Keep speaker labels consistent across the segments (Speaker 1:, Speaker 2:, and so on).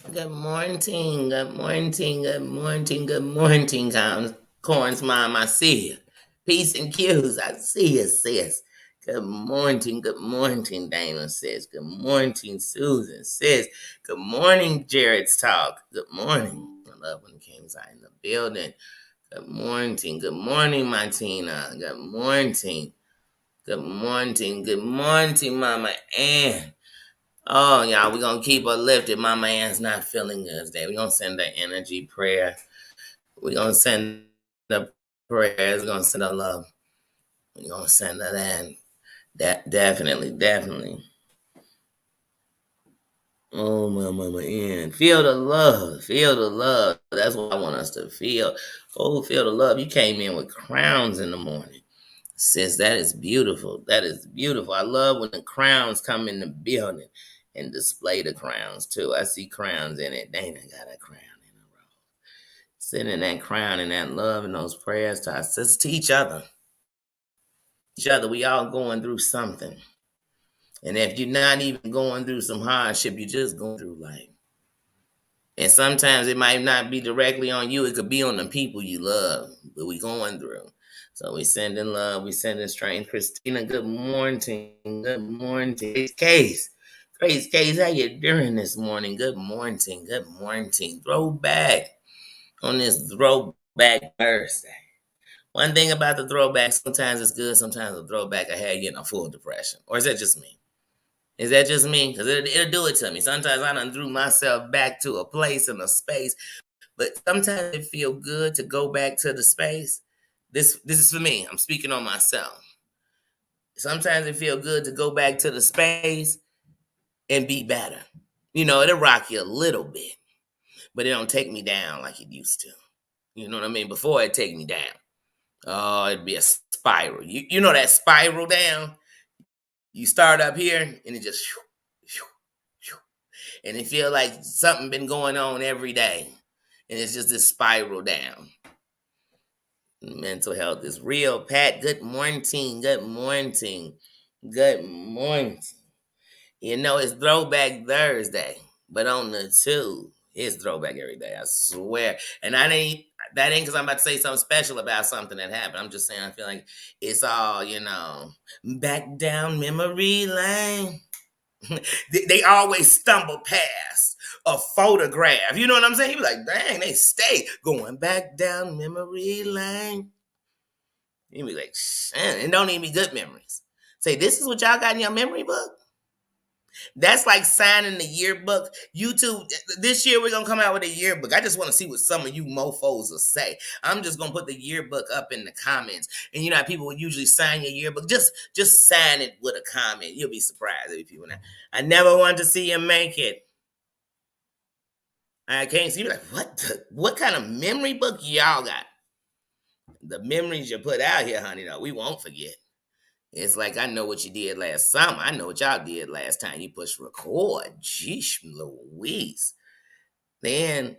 Speaker 1: Good morning, good morning, good morning, good morning, Corn's mom. I see you. Peace and cues. I see you, sis. Good morning, Dana says. Good morning, Susan says. Good morning, Jared's talk. Good morning. I love when the kings are in the building. Good morning, Martina. Good morning. Good morning, Mama Ann. Oh, y'all, we're going to keep her lifted. Mama Ann's not feeling good today. We're going to send the energy prayer. We're going to send the prayers. We're going to send her love. We're going to send her that. Definitely. Oh, my Mama Ann. Feel the love. Feel the love. That's what I want us to feel. Oh, feel the love. You came in with crowns in the morning. Sis, that is beautiful. That is beautiful. I love when the crowns come in the building and display the crowns too. I see crowns in it. Dana got a crown in a row. Sitting in that crown and that love and those prayers to our sisters, to each other. Each other, we all going through something. And if you're not even going through some hardship, you're just going through life. And sometimes it might not be directly on you. It could be on the people you love, but we going through. So we sending love. We sending strength. Christina, good morning. Good morning. Grace Case, how you doing this morning? Good morning. Good morning. Throwback on this Throwback Thursday. One thing about the throwback, sometimes it's good. Sometimes the throwback I had you in a full depression. Or is that just me? Is that just me? Because it'll do it to me. Sometimes I done threw myself back to a place and a space, but sometimes it feel good to go back to the space. This is for me. I'm speaking on myself. Sometimes it feel good to go back to the space and be better. It'll rock you a little bit, but it don't take me down like it used to. You know what I mean? Before it take me down. Oh, it'd be a spiral. You know that spiral down? You start up here and it just and it feel like something been going on every day, and it's just this spiral down. Mental health is real. Pat, good morning. Good morning. Good morning. It's Throwback Thursday, but on the two, it's throwback every day. I swear. And that ain't because I'm about to say something special about something that happened. I'm just saying I feel like it's all back down memory lane. They always stumble past a photograph. You know what I'm saying? You be like, dang, they stay going back down memory lane. You be like, shit, it don't even be good memories. Say, this is what y'all got in your memory book? That's like signing the yearbook. YouTube, this year we're gonna come out with a yearbook. I just want to see what some of you mofos will say. I'm just gonna put the yearbook up in the comments. And you know how people would usually sign your yearbook? Just sign it with a comment. You'll be surprised if people now. I never want to see you make it. I can't see you like, what kind of memory book y'all got? The memories you put out here, honey, though, we won't forget. It's like I know what you did last summer. I know what y'all did last time you pushed record. Jeesh Louise. Then,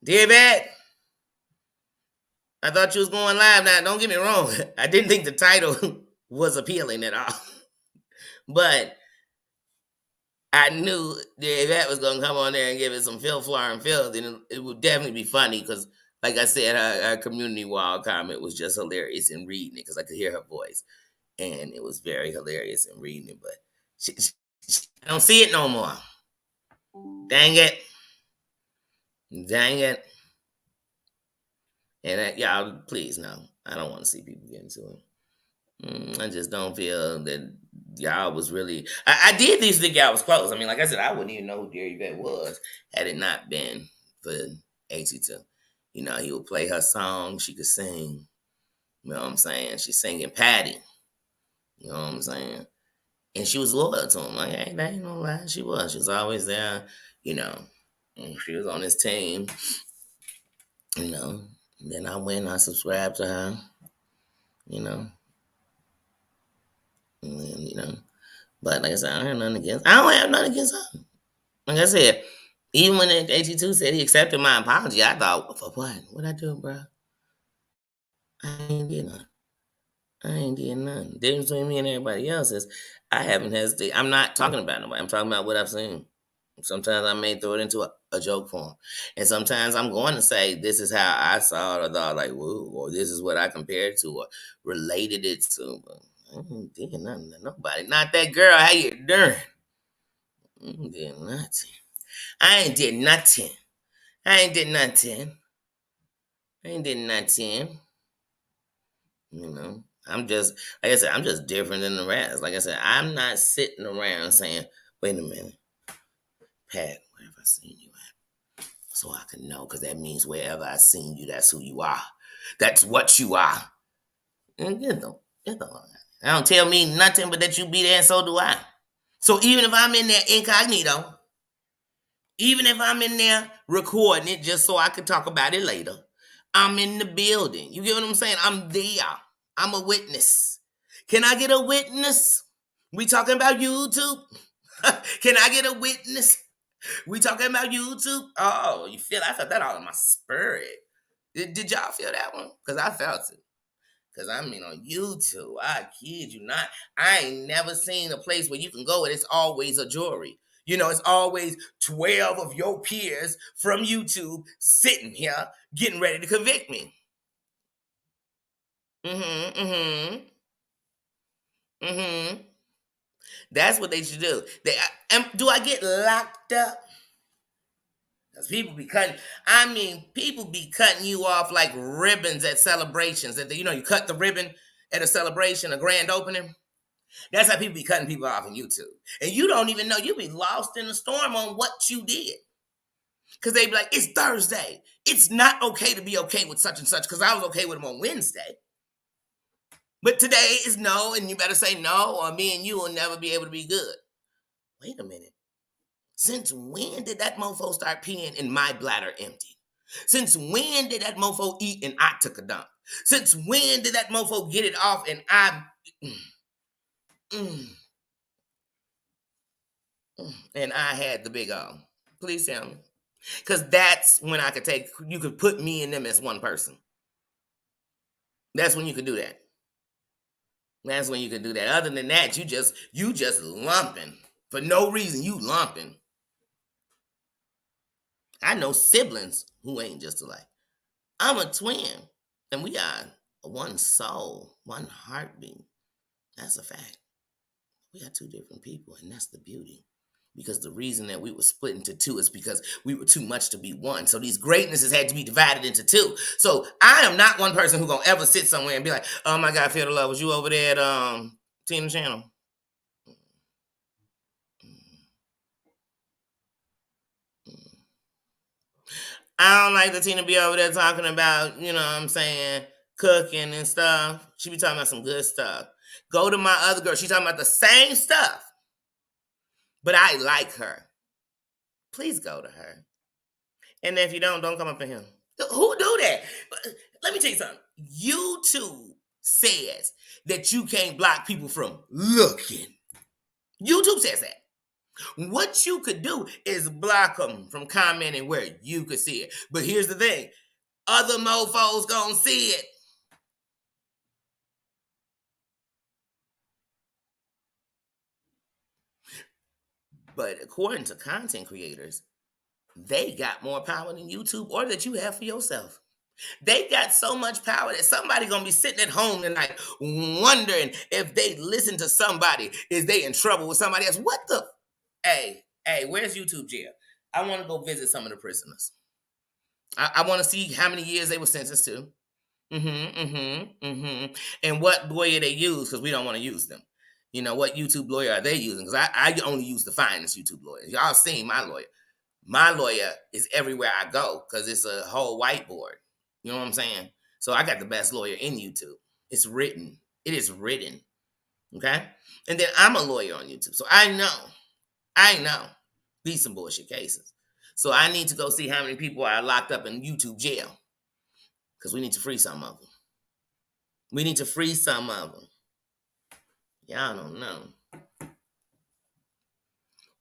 Speaker 1: dear Bat, I thought you was going live now. Don't get me wrong. I didn't think the title was appealing at all. But I knew Dear Bat was gonna come on there and give it some Phil Flower and Phil. And it would definitely be funny because like I said, her community wall comment was just hilarious in reading it because I could hear her voice. And it was very hilarious in reading it. But I don't see it no more. Dang it. Dang it. And y'all, please, no. I don't want to see people get into it. I just don't feel that y'all was really. I did these think y'all was close. I mean, like I said, I wouldn't even know who Dear Yvette was had it not been for AT2. He would play her song. She could sing. You know what I'm saying? She's singing Patty. You know what I'm saying? And she was loyal to him. Like, hey, that ain't no lie. She was. She was always there. You know, and she was on his team. You know, and then I went. I subscribed to her. You know, and then, But like I said, I don't have nothing against. I don't have nothing against her. Like I said, even when AT2 said he accepted my apology, I thought, for what? What I do, bro? I ain't did nothing. I ain't did nothing. The difference between me and everybody else is I haven't hesitated. I'm not talking about nobody. I'm talking about what I've seen. Sometimes I may throw it into a joke form. And sometimes I'm going to say, this is how I saw it, or thought, like, woo, or this is what I compared to, or related it to. But I ain't did nothing to nobody. Not that girl. How you doing? I ain't did nothing. I ain't did nothing. I ain't did nothing. I ain't did nothing. You know, I'm just, like I said, I'm just different than the rest. Like I said, I'm not sitting around saying, wait a minute, Pat, where have I seen you at? So I can know, because that means wherever I seen you, that's who you are. That's what you are. And get the I don't tell me nothing but that you be there, and so do I. So even if I'm in there incognito, even if I'm in there recording it just so I can talk about it later, I'm in the building. You get what I'm saying? I'm there. I'm a witness. Can I get a witness? We talking about YouTube? Can I get a witness? We talking about YouTube? Oh, you feel? I felt that all in my spirit. Did y'all feel that one? Because I felt it. Because I mean, on YouTube, I kid you not, I ain't never seen a place where you can go and it's always a jury. You know, it's always 12 of your peers from YouTube sitting here getting ready to convict me. Mm-hmm, mm-hmm, mm-hmm. That's what they should do. Do I get locked up? Because people be cutting, I mean, people be cutting you off like ribbons at celebrations. That you cut the ribbon at a celebration, a grand opening. That's how people be cutting people off on YouTube. And you don't even know. You be lost in the storm on what you did. Because they be like, it's Thursday. It's not okay to be okay with such and such, because I was okay with them on Wednesday. But today is no, and you better say no, or me and you will never be able to be good. Wait a minute. Since when did that mofo start peeing and my bladder empty? Since when did that mofo eat and I took a dump? Since when did that mofo get it off and I... Mm, and I had the big O? Please tell me. Because that's when you could put me and them as one person. That's when you could do that. That's when you could do that. Other than that, you just lumping. For no reason, you lumping. I know siblings who ain't just alike. I'm a twin, and we are one soul, one heartbeat. That's a fact. We are two different people, and that's the beauty. Because the reason that we were split into two is because we were too much to be one. So these greatnesses had to be divided into two. So I am not one person who gonna ever sit somewhere and be like, oh my God, Feel the Love, was you over there at Tina Channel? I don't like the Tina be over there talking about, you know what I'm saying, cooking and stuff. She be talking about some good stuff. Go to my other girl. She talking about the same stuff, but I like her. Please go to her. And if you don't come up to him. Who do that? Let me tell you something. YouTube says that you can't block people from looking. YouTube says that. What you could do is block them from commenting where you could see it. But here's the thing. Other mofos gonna see it. But according to content creators, they got more power than YouTube or that you have for yourself. They got so much power that somebody gonna be sitting at home tonight wondering if they listen to somebody, is they in trouble with somebody else? What the? Hey, where's YouTube jail? I want to go visit some of the prisoners. I want to see how many years they were sentenced to. And what lawyer they use, because we don't want to use them. You know, what YouTube lawyer are they using? Because I only use the finest YouTube lawyers. Y'all seen my lawyer. My lawyer is everywhere I go because it's a whole whiteboard. You know what I'm saying? So I got the best lawyer in YouTube. It's written. It is written. Okay? And then I'm a lawyer on YouTube. So I know these some bullshit cases. So I need to go see how many people are locked up in YouTube jail. Because we need to free some of them. We need to free some of them. Y'all don't know.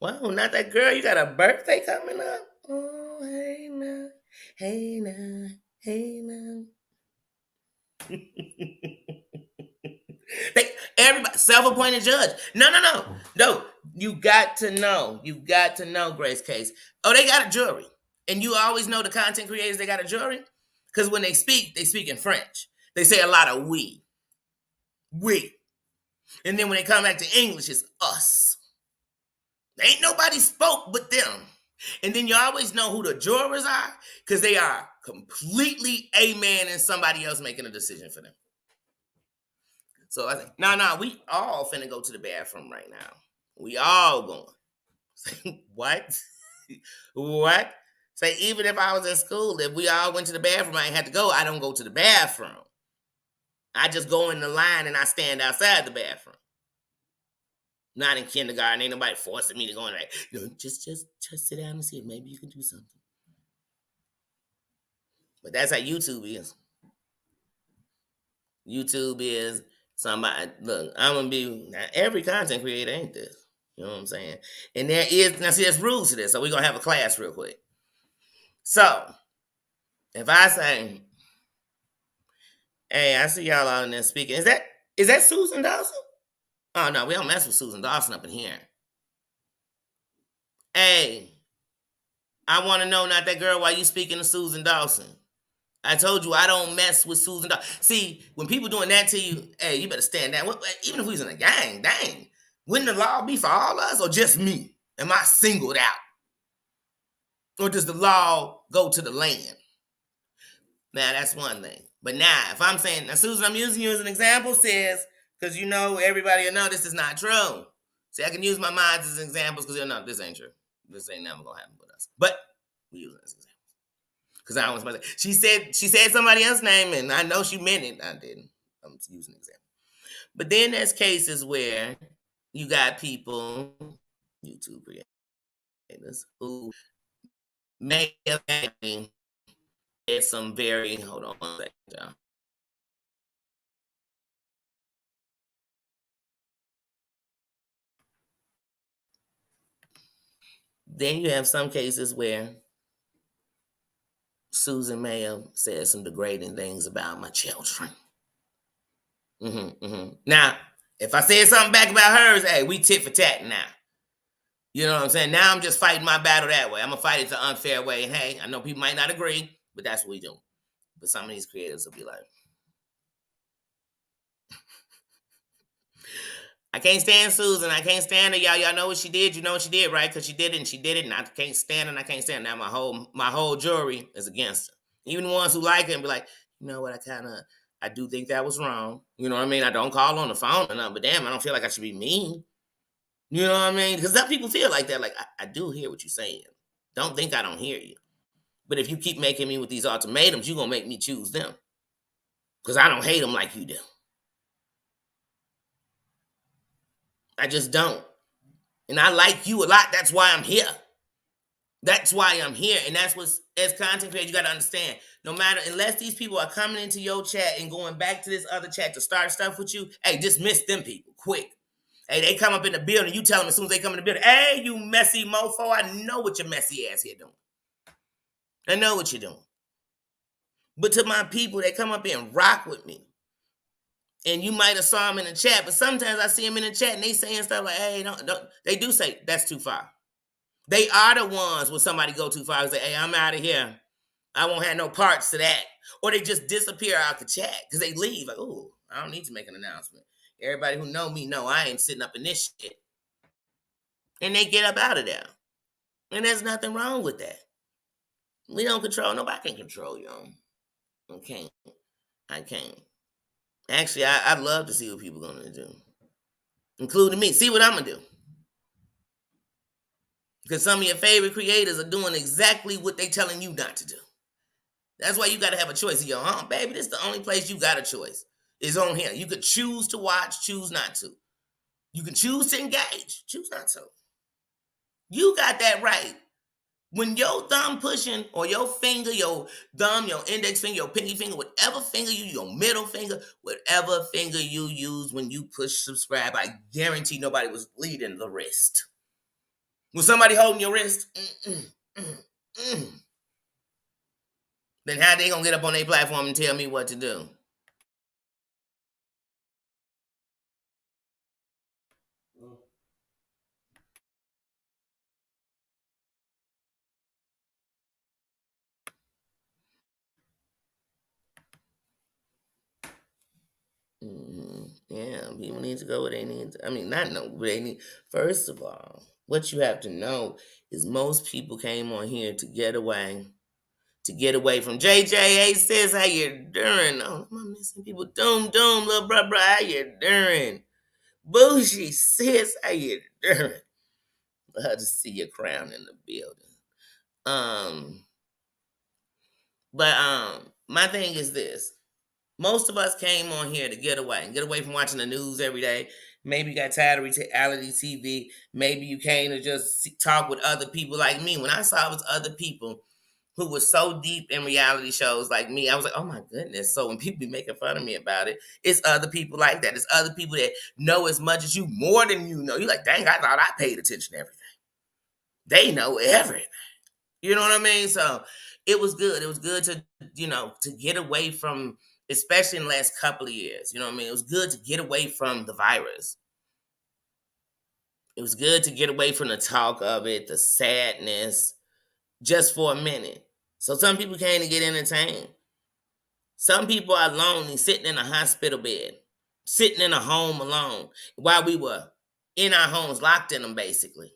Speaker 1: Wow, not that girl. You got a birthday coming up? Oh, hey now. Hey now. Hey now. Everybody self-appointed judge. No. You got to know. You got to know, Grace Case. Oh, they got a jury. And you always know the content creators, they got a jury. Because when they speak in French. They say a lot of we. We. And then when they come back to English, it's us. Ain't nobody spoke but them. And then you always know who the jurors are because they are completely a man and somebody else making a decision for them. So I think, no, we all finna go to the bathroom right now. We all going. What? What? Say, even if I was in school, if we all went to the bathroom, I ain't had to go. I don't go to the bathroom. I just go in the line and I stand outside the bathroom. Not in kindergarten. Ain't nobody forcing me to go in there. Just sit down and see it. Maybe you can do something. But that's how YouTube is. YouTube is somebody. Look, I'm gonna be. Now, every content creator ain't this. You know what I'm saying? And there is now. See, there's rules to this. So we're gonna have a class real quick. So if I say, "Hey, I see y'all out in there speaking," is that Susan Dawson? Oh no, we don't mess with Susan Dawson up in here. Hey, I want to know, not that girl, why you speaking to Susan Dawson? I told you I don't mess with Susan Dawson. See, when people doing that to you, hey, you better stand down. Even if we was in a gang, dang, wouldn't the law be for all of us or just me? Am I singled out? Or does the law go to the land? Now, that's one thing. But now, if I'm saying, now, Susan, I'm using you as an example, sis, because you know everybody will know this is not true. See, I can use my mind as examples because you'll know this ain't true. This ain't never going to happen with us. But we use it as examples. Because I don't want to say, she said somebody else's name, and I know she meant it. I didn't. I'm using an example. But then there's cases where you got people, YouTube creators, who may have had some very, hold on one second, y'all. Then you have some cases where Susan may have said some degrading things about my children. Now, if I said something back about hers, hey, we tit for tat now. You know what I'm saying? Now I'm just fighting my battle that way. I'm going to fight it the unfair way. And hey, I know people might not agree, but that's what we do. But some of these creators will be like, I can't stand Susan. I can't stand her. Y'all know what she did. You know what she did, right? Because she did it and she did it. And I can't stand her and I can't stand her. Now my whole jury is against her. Even the ones who like her and be like, you know what, I do think that was wrong. You know what I mean? I don't call on the phone or nothing, but damn, I don't feel like I should be mean. You know what I mean? Because some people feel like that. Like, I do hear what you're saying. Don't think I don't hear you. But if you keep making me with these ultimatums, you're going to make me choose them. Because I don't hate them like you do. I just don't. And I like you a lot. That's why I'm here. That's why I'm here. And that's what, as content creators, you got to understand. No matter, unless these people are coming into your chat and going back to this other chat to start stuff with you, hey, dismiss them people quick. Hey, they come up in the building, you tell them as soon as they come in the building, hey, you messy mofo, I know what your messy ass here doing. I know what you're doing. But to my people, they come up here and rock with me. And you might have saw them in the chat, but sometimes I see them in the chat and they saying stuff like, hey, don't. They do say, that's too far. They are the ones when somebody go too far and say, hey, I'm out of here. I won't have no parts to that. Or they just disappear out the chat because they leave. Like, oh, I don't need to make an announcement. Everybody who know me know I ain't sitting up in this shit. And they get up out of there. And there's nothing wrong with that. We don't control. Nobody can control you. I can't. Actually, I'd love to see what people are going to do. Including me. See what I'm going to do. Because some of your favorite creators are doing exactly what they telling you not to do. That's why you got to have a choice in your home. Baby, this is the only place you got a choice. Is on here. You could choose to watch, choose not to. You can choose to engage, choose not to. You got that right. When your thumb pushing, or your finger, your thumb, your index finger, your pinky finger, whatever finger you use, your middle finger, whatever finger you use when you push subscribe, I guarantee nobody was leading the wrist. Was somebody holding your wrist? Then how they gonna get up on their platform and tell me what to do? People need to go where they need to. I mean, not know where they need. First of all, what you have to know is most people came on here to get away. To get away from JJ. Hey sis, how you doing? Oh, am I missing people? Doom, little brother, how you doing? Bougie sis, how you doing? Love to see your crown in the building. Um, but my thing is this. Most of us came on here to get away and get away from watching the news every day. Maybe you got tired of reality TV. Maybe you came to just talk with other people like me. When I saw it was other people who were so deep in reality shows like me, I was like, oh my goodness. So when people be making fun of me about it, it's other people like that. It's other people that know as much as you, more than you know. You're like, dang, I thought I paid attention to everything. They know everything. You know what I mean? So it was good. It was good to, to get away from, especially in the last couple of years. You know what I mean? It was good to get away from the virus. It was good to get away from the talk of it, the sadness, just for a minute. So some people came to get entertained. Some people are lonely, sitting in a hospital bed, sitting in a home alone, while we were in our homes, locked in them, basically.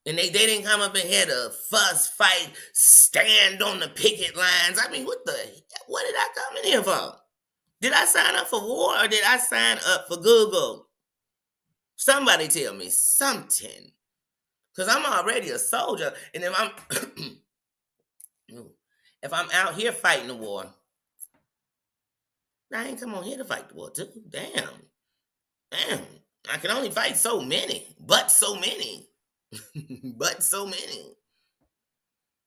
Speaker 1: And they didn't come up in here to fuss, fight, stand on the picket lines. I mean, what did I come in here for? Did I sign up for war or did I sign up for Google? Somebody tell me something. Because I'm already a soldier. And if I'm out here fighting the war, I ain't come on here to fight the war too. Damn. I can only fight so many. But so many. But so many.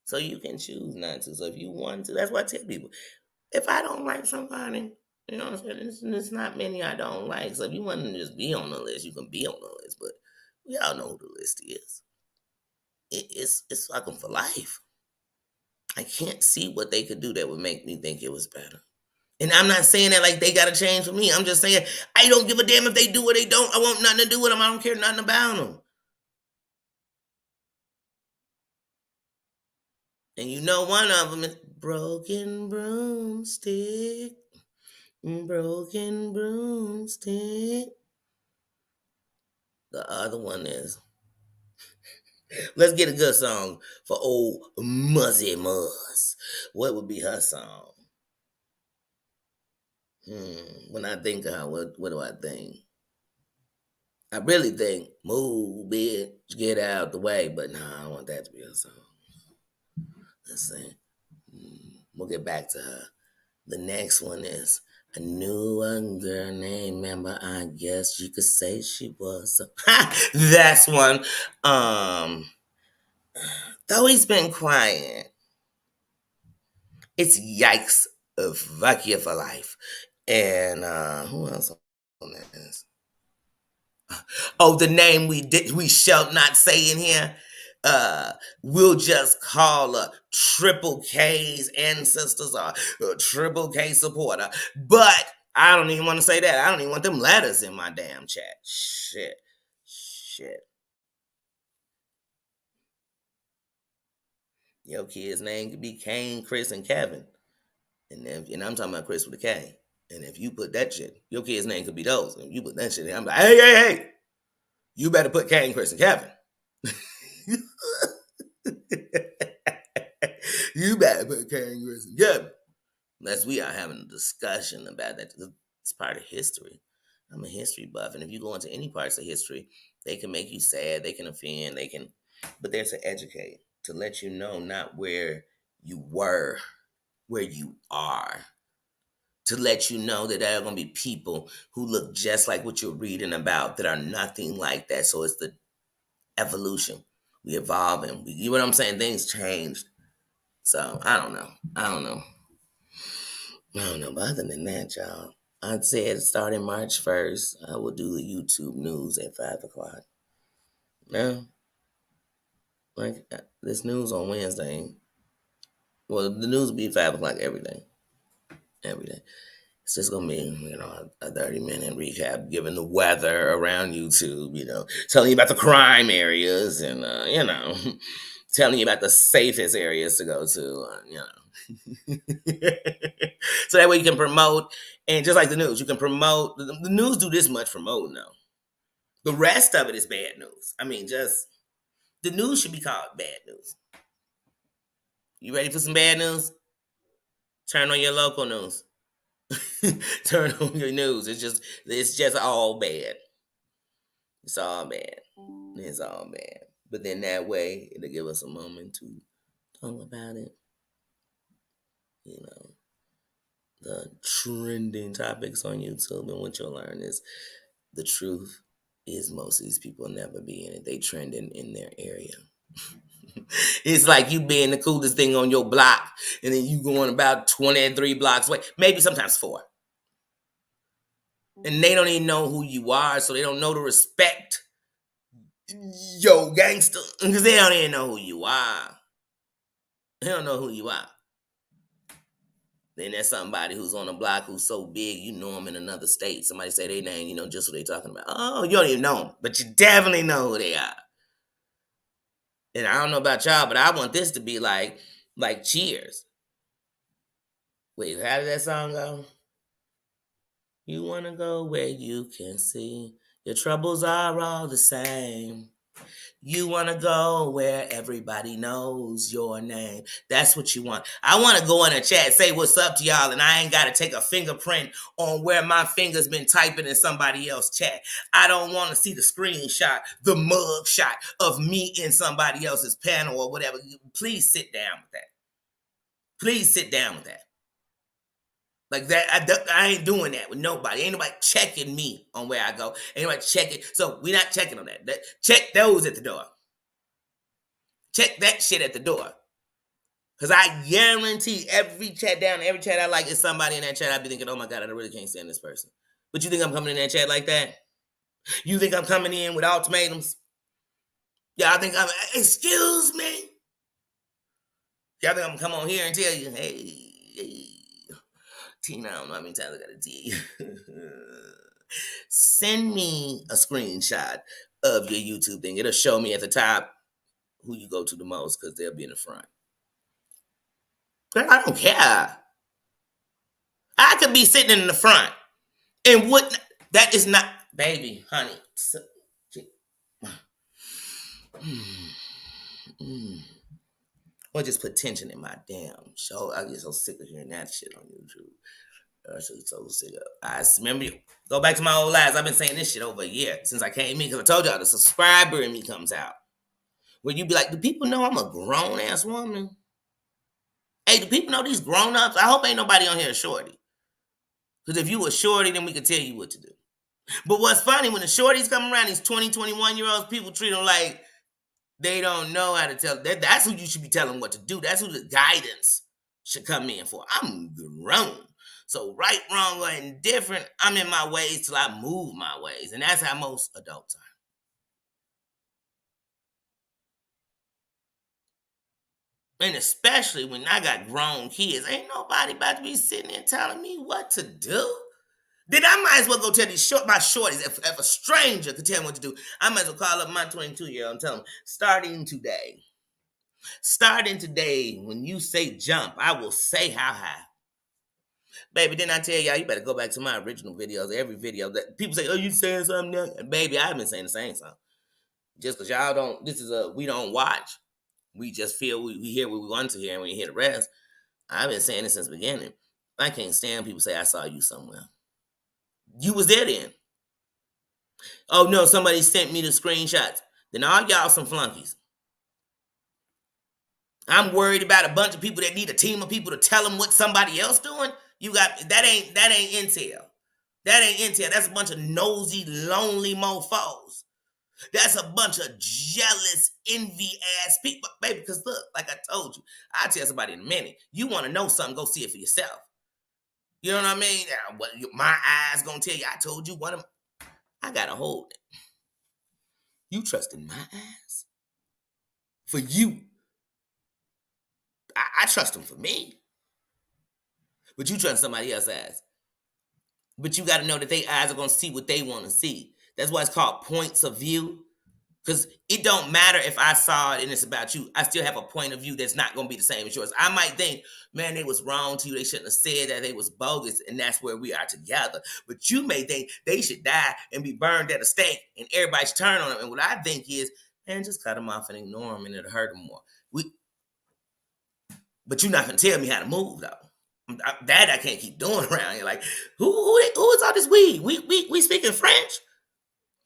Speaker 1: So you can choose not to. So if you want to, that's what I tell people. If I don't like somebody, you know what I'm saying? There's not many I don't like. So if you want to just be on the list, you can be on the list. But we all know who the list is. It's fucking for life. I can't see what they could do that would make me think it was better. And I'm not saying that like they got to change for me. I'm just saying I don't give a damn if they do or they don't. I want nothing to do with them. I don't care nothing about them. And you know one of them is broken broomstick. Broken broomstick. The other one is, let's get a good song for old Muzzy Muzz. What would be her song? When I think of her, what do I think? I really think, move, bitch, get out the way. But nah, I don't want that to be her song. Let's see. We'll get back to her. The next one is, I knew a girl named Amber. I guess you could say she was. That's one. Though he's been quiet, it's yikes of fuck you for life. And who else on that is? Oh, the name we shall not say in here. We'll just call her Triple K's ancestors or Triple K supporter. But I don't even want to say that. I don't even want them letters in my damn chat. Shit. Your kid's name could be Kane, Chris, and Kevin. And I'm talking about Chris with a K. And if you put that shit, your kid's name could be those. And you put that shit in, I'm like, hey. You better put Kane, Chris, and Kevin. You better put Kane, Chris, and Kevin. Unless we are having a discussion about that. It's part of history. I'm a history buff. And if you go into any parts of history, they can make you sad, they can offend, but they're to educate, to let you know not where you were, where you are. To let you know that there are going to be people who look just like what you're reading about that are nothing like that. So it's the evolution. We evolving. You know what I'm saying? Things changed. So I don't know. But other than that, y'all, I'd said starting March 1st, I will do the YouTube news at 5 o'clock. Now, like this news on Wednesday, well, the news will be 5 o'clock every day. It's just gonna be, a 30-minute recap, giving the weather around YouTube, telling you about the crime areas and, telling you about the safest areas to go to, So that way you can promote, and just like the news, you can promote. The news do this much promoting though. The rest of it is bad news. I mean, just the news should be called bad news. You ready for some bad news? Turn on your local news. Turn on your news. It's just all bad. It's all bad. It's all bad. But then that way it'll give us a moment to talk about it. You know, the trending topics on YouTube, and what you'll learn is the truth is most of these people never be in it. They trending in their area. It's like you being the coolest thing on your block, and then you going about 23 blocks away, maybe sometimes 4. And they don't even know who you are, so they don't know to respect yo gangster, because they don't even know who you are. They don't know who you are. Then there's somebody who's on a block who's so big, you know them in another state. Somebody say their name, you know just what they talking about. Oh, you don't even know them, but you definitely know who they are. And I don't know about y'all, but I want this to be like Cheers. Wait, how did that song go? You want to go where you can see your troubles are all the same. You want to go where everybody knows your name. That's what you want. I want to go in a chat, say what's up to y'all, and I ain't got to take a fingerprint on where my finger's been typing in somebody else's chat. I don't want to see the screenshot, the mug shot of me in somebody else's panel or whatever. Please sit down with that. Please sit down with that. Like that, I ain't doing that with nobody. Ain't nobody checking me on where I go. Ain't nobody checking. So we not checking on that. Check those at the door. Check that shit at the door. Because I guarantee every chat I like is somebody in that chat. I be thinking, oh my God, I really can't stand this person. But you think I'm coming in that chat like that? You think I'm coming in with ultimatums? Y'all think excuse me? Y'all think I'm gonna come on here and tell you, hey, Tina, I don't know how many times I gotta tell you. Send me a screenshot of your YouTube thing. It'll show me at the top who you go to the most, because they'll be in the front. Girl, I don't care. I could be sitting in the front and that is not, baby, honey. Or just put tension in my damn show. I get so sick of hearing that shit on YouTube. I'm so sick of. I remember you. Go back to my old lives. I've been saying this shit over a year since I came in, because I told y'all the subscriber in me comes out. Where you be like, do people know I'm a grown ass woman? Hey, do people know these grown ups? I hope ain't nobody on here a shorty. Because if you a shorty, then we can tell you what to do. But what's funny, when the shorties come around, these 20, 21-year-olds, people treat them like they don't know how to tell. That's who you should be telling what to do. That's who the guidance should come in for. I'm grown. So right, wrong, or indifferent, I'm in my ways till I move my ways. And that's how most adults are. And especially when I got grown kids, ain't nobody about to be sitting there telling me what to do. Then I might as well go tell my shorties, if a stranger could tell me what to do, I might as well call up my 22-year-old and tell them, starting today, when you say jump, I will say how high. Baby, didn't I tell y'all, you better go back to my original videos, every video that people say, oh, you saying something now? And baby, I've been saying the same something. Just because y'all don't, we don't watch. We just feel we hear what we want to hear, and we hear the rest. I've been saying this since the beginning. I can't stand people say, I saw you somewhere. You was there then. Oh no, somebody sent me the screenshots. Then all y'all some flunkies. I'm worried about a bunch of people that need a team of people to tell them what somebody else doing. You got that ain't intel. That ain't intel. That's a bunch of nosy, lonely mofos. That's a bunch of jealous, envy ass people, baby. Because look, like I told you, I'll tell somebody in a minute. You want to know something? Go see it for yourself. You know what I mean? My eyes gonna tell you. I told you one of them. I gotta hold it. You trust in my eyes? For you. I trust them for me. But you trust somebody else's eyes. But you got to know that their eyes are going to see what they want to see. That's why it's called points of view. Because it don't matter if I saw it and it's about you. I still have a point of view that's not going to be the same as yours. I might think, man, they was wrong to you. They shouldn't have said that. They was bogus. And that's where we are together. But you may think they should die and be burned at a stake and everybody's turn on them. And what I think is, man, just cut them off and ignore them and it'll hurt them more. But you're not going to tell me how to move, though. That I can't keep doing around here. Like, who is all this we? We speaking French?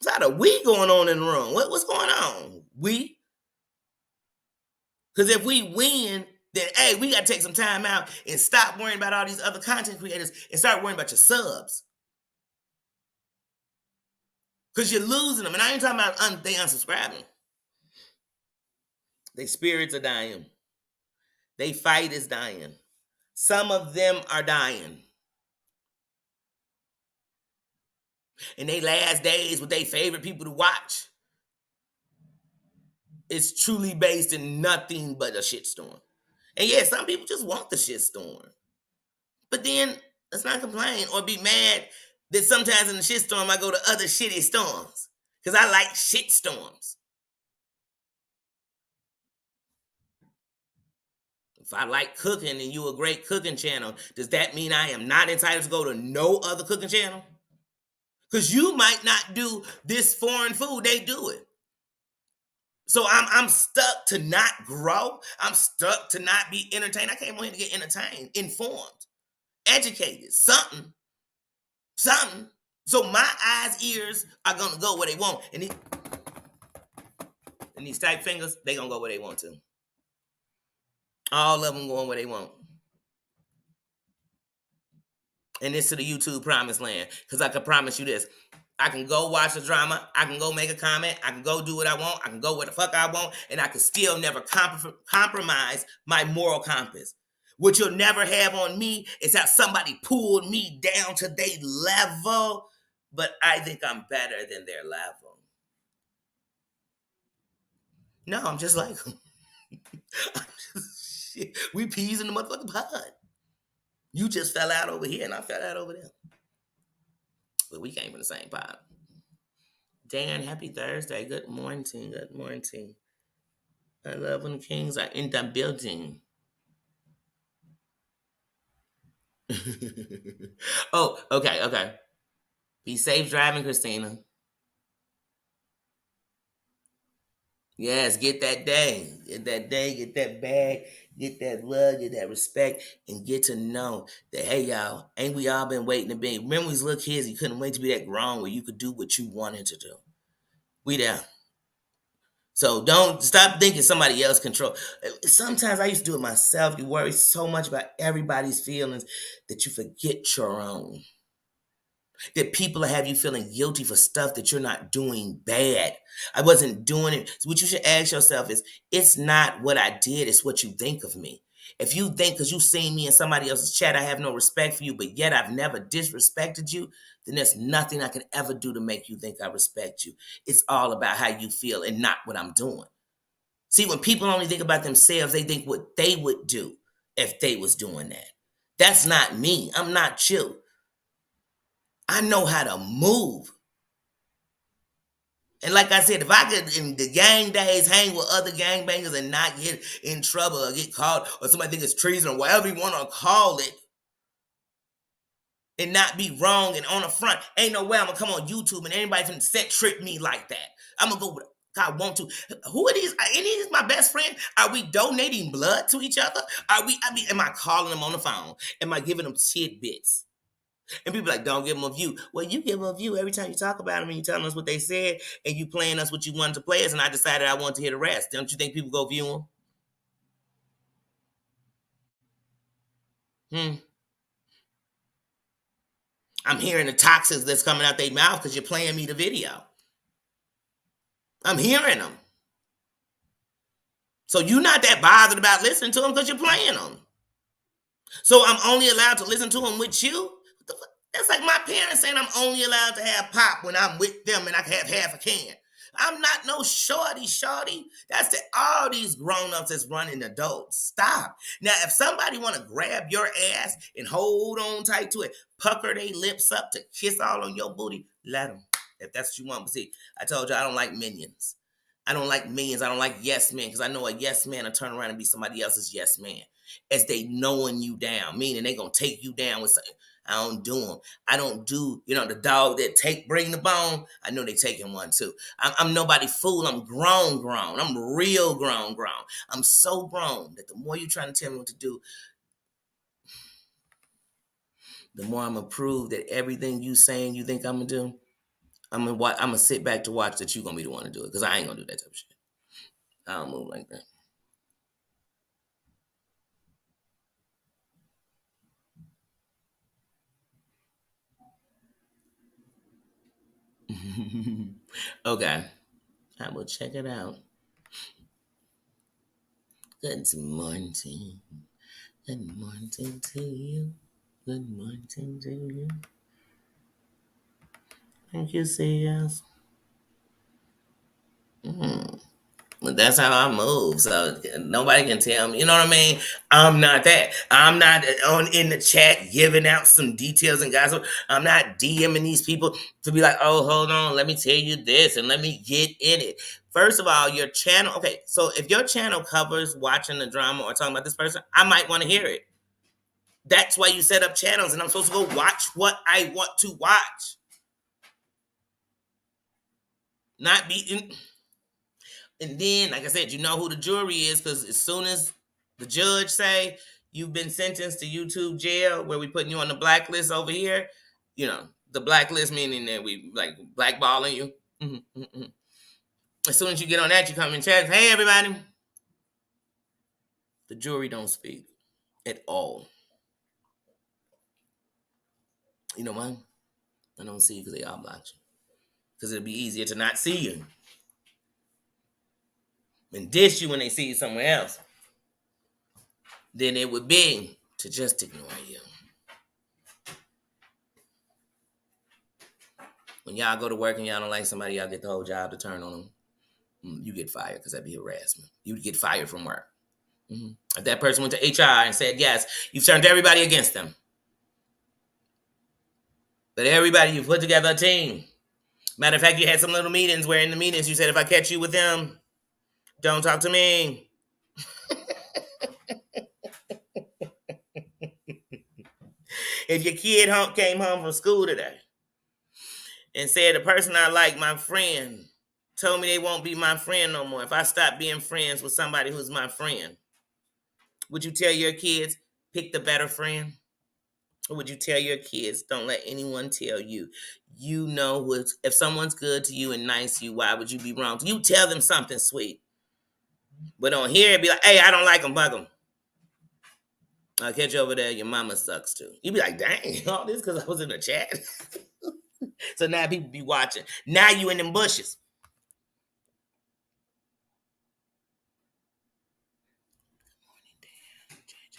Speaker 1: What's out of we going on in the room? What's going on? We? Because if we win, then, hey, we got to take some time out and stop worrying about all these other content creators and start worrying about your subs. Because you're losing them. And I ain't talking about they unsubscribing. Their spirits are dying. They fight is dying. Some of them are dying. And they last days with their favorite people to watch. It's truly based in nothing but a shitstorm. And yeah, some people just want the shitstorm. But then, let's not complain or be mad that sometimes in the shitstorm I go to other shitty storms. Because I like shitstorms. If I like cooking and you a great cooking channel, does that mean I am not entitled to go to no other cooking channel? Because you might not do this foreign food, they do it. So I'm stuck to not grow. I'm stuck to not be entertained. I came on here to get entertained, informed, educated, something. So my eyes, ears are going to go where they want. And these tight fingers, they going to go where they want to. All of them going where they want. And it's to the YouTube promised land. Because I can promise you this. I can go watch a drama. I can go make a comment. I can go do what I want. I can go where the fuck I want. And I can still never compromise my moral compass. What you'll never have on me is how somebody pulled me down to their level. But I think I'm better than their level. No, I'm just like them. Shit. We peas in the motherfucking pod. You just fell out over here and I fell out over there. But we came from the same pod. Dan, happy Thursday. Good morning. Good morning. I love when the kings are in the building. Oh, okay. Be safe driving, Christina. Yes, get that day. Get that bag, get that love, get that respect, and get to know that, hey, y'all, ain't we all been waiting to be? Remember we was little kids, you couldn't wait to be that grown where you could do what you wanted to do. We there. So don't stop thinking somebody else control. Sometimes I used to do it myself. You worry so much about everybody's feelings that you forget your own. That people have you feeling guilty for stuff that you're not doing bad. I wasn't doing it. So what you should ask yourself is, it's not what I did, it's what you think of me. If you think because you've seen me in somebody else's chat, I have no respect for you, but yet I've never disrespected you, then there's nothing I can ever do to make you think I respect you. It's all about how you feel and not what I'm doing. See, when people only think about themselves, they think what they would do if they was doing that. That's not me. I'm not you. I know how to move. And like I said, if I could, in the gang days, hang with other gangbangers and not get in trouble or get caught or somebody think it's treason or whatever you want to call it, and not be wrong and on the front, ain't no way I'm going to come on YouTube and anybody can set trip me like that. I'm going to go with God want to. Who are these? Any of these my best friend? Are we donating blood to each other? Am I calling them on the phone? Am I giving them tidbits? And people like, don't give them a view. Well, you give them a view every time you talk about them and you telling us what they said and you playing us what you wanted to play us, and I decided I want to hear the rest. Don't you think people go view them? I'm hearing the toxins that's coming out their mouth because you're playing me the video. I'm hearing them. So you're not that bothered about listening to them because you're playing them. So I'm only allowed to listen to them with you? What the fuck? That's like my parents saying I'm only allowed to have pop when I'm with them and I can have half a can. I'm not no shorty. That's all these grown-ups that's running adults. Stop. Now, if somebody want to grab your ass and hold on tight to it, pucker their lips up to kiss all on your booty, let them. If that's what you want. But see, I told you I don't like minions. I don't like millions. I don't like yes men because I know a yes man will turn around and be somebody else's yes man as they knowing you down, meaning they gonna take you down with something. I don't do them. I don't do, the dog that bring the bone. I know they taking one too. I'm nobody fool. I'm grown. I'm real grown. I'm so grown that the more you trying to tell me what to do, the more I'm gonna prove that everything you saying you think I'm gonna do, I'm gonna sit back to watch that you gonna be the one to do it because I ain't gonna do that type of shit. I don't move like that. Okay, I will check it out. Good morning. Good morning to you. Good morning to you. Thank you, CS. But that's how I move. So nobody can tell me. You know what I mean? I'm not that. I'm not on in the chat giving out some details and gossip. I'm not DMing these people to be like, oh, hold on, let me tell you this and let me get in it. First of all, your channel. Okay, so if your channel covers watching the drama or talking about this person, I might want to hear it. That's why you set up channels, and I'm supposed to go watch what I want to watch, not be. And then, like I said, you know who the jury is because as soon as the judge say you've been sentenced to YouTube jail, where we putting you on the blacklist over here, the blacklist meaning that we like blackballing you. Mm-hmm. As soon as you get on that, you come in chat. Hey, everybody. The jury don't speak at all. You know why? I don't see you because they all block you. Because it'll be easier to not see you and dish you when they see you somewhere else than it would be to just ignore you. When y'all go to work and y'all don't like somebody, y'all get the whole job to turn on them. You get fired because that'd be harassment. You would get fired from work. If that person went to HR and said, yes, you've turned everybody against them. But everybody, you've put together a team. Matter of fact, you had some little meetings where in the meetings you said, if I catch you with them, don't talk to me. If your kid came home from school today and said, the person I like, my friend, told me they won't be my friend no more. If I stop being friends with somebody who's my friend, would you tell your kids, pick the better friend? Or would you tell your kids, don't let anyone tell you? You know, if someone's good to you and nice to you, why would you be wrong? You tell them something sweet. But on here, it'd be like, hey, I don't like them, bug them. I'll catch you over there. Your mama sucks too. You'd be like, dang, all this because I was in the chat. So now people be watching. Now you in them bushes. Good morning, Dan. JJ.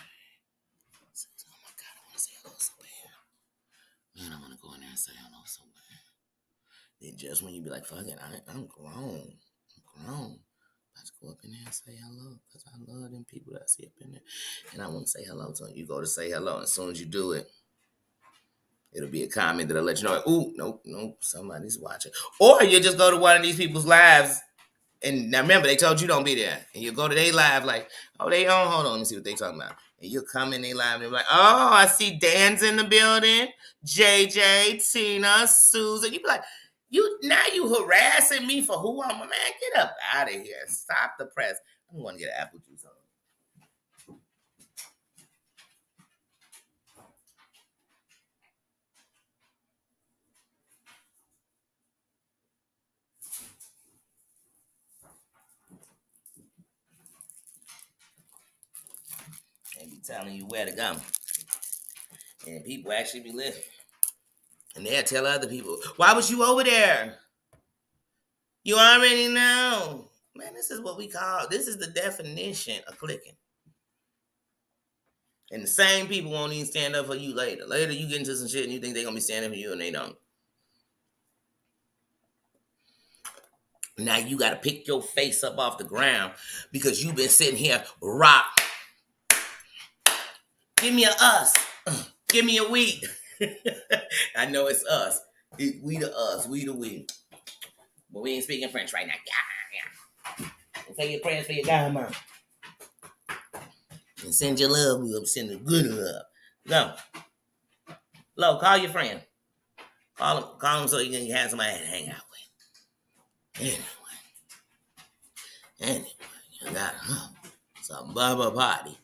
Speaker 1: Oh my God, I want to say hello so bad. Man, I want to go in there and say hello so bad. Then just when you be like, fuck it, I'm grown. I'm grown. I just go up in there and say hello because I love them people that I see up in there. And I want to say hello to them. You go to say hello. And as soon as you do it, it'll be a comment that'll let you know, ooh, nope, somebody's watching. Or you just go to one of these people's lives. And now remember, they told you don't be there. And you go to their live like, oh, they on, hold on, let me see what they talking about. And you'll come in their live and they're like, oh, I see Dan's in the building. JJ, Tina, Susan. You be like, you harassing me for who I'm. Man, get up out of here. Stop the press. I want to get an apple juice on. They be telling you where to go. And people actually be listening. And they'll tell other people, why was you over there? You already know. Man, this is what this is the definition of clicking. And the same people won't even stand up for you later. Later, you get into some shit and you think they're going to be standing for you and they don't. Now you got to pick your face up off the ground because you've been sitting here rock. Give me a us. Give me a we. I know it's us. We the us. We the we. But we ain't speaking French right now. Yeah. Say your prayers for your godmama. And send your love up. Send the good love. Go. Lo, call your friend. Call him so you can have somebody to hang out with. Anyway, you got some bubble party.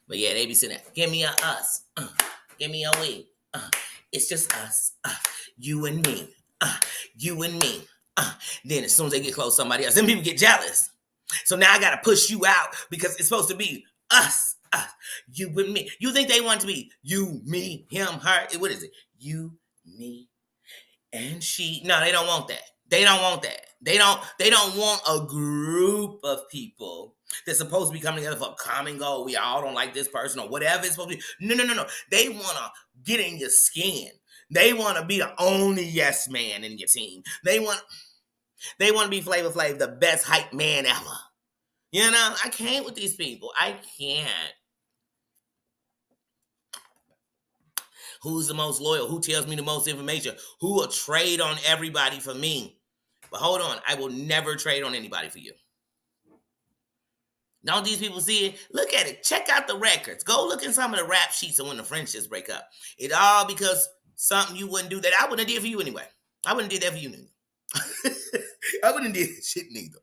Speaker 1: But yeah, they be sitting there. Give me a us. Give me a we. It's just us. You and me. You and me. Then as soon as they get close to somebody else, then people get jealous. So now I gotta push you out because it's supposed to be us. You and me. You think they want to be you, me, him, her? What is it? You, me, and she. No, they don't want that. They don't want that. They don't want a group of people that's supposed to be coming together for a common goal. We all don't like this person or whatever it's supposed to be. No. They want to get in your skin. They want to be the only yes man in your team. They want to be Flavor Flav, the best hype man ever. You know, I can't with these people. I can't. Who's the most loyal? Who tells me the most information? Who will trade on everybody for me? But hold on, I will never trade on anybody for you. Don't these people see it? Look at it. Check out the records. Go look in some of the rap sheets of when the friendships break up. It all because something you wouldn't do that I wouldn't have did for you anyway. I wouldn't have did that for you neither. I wouldn't have did shit neither.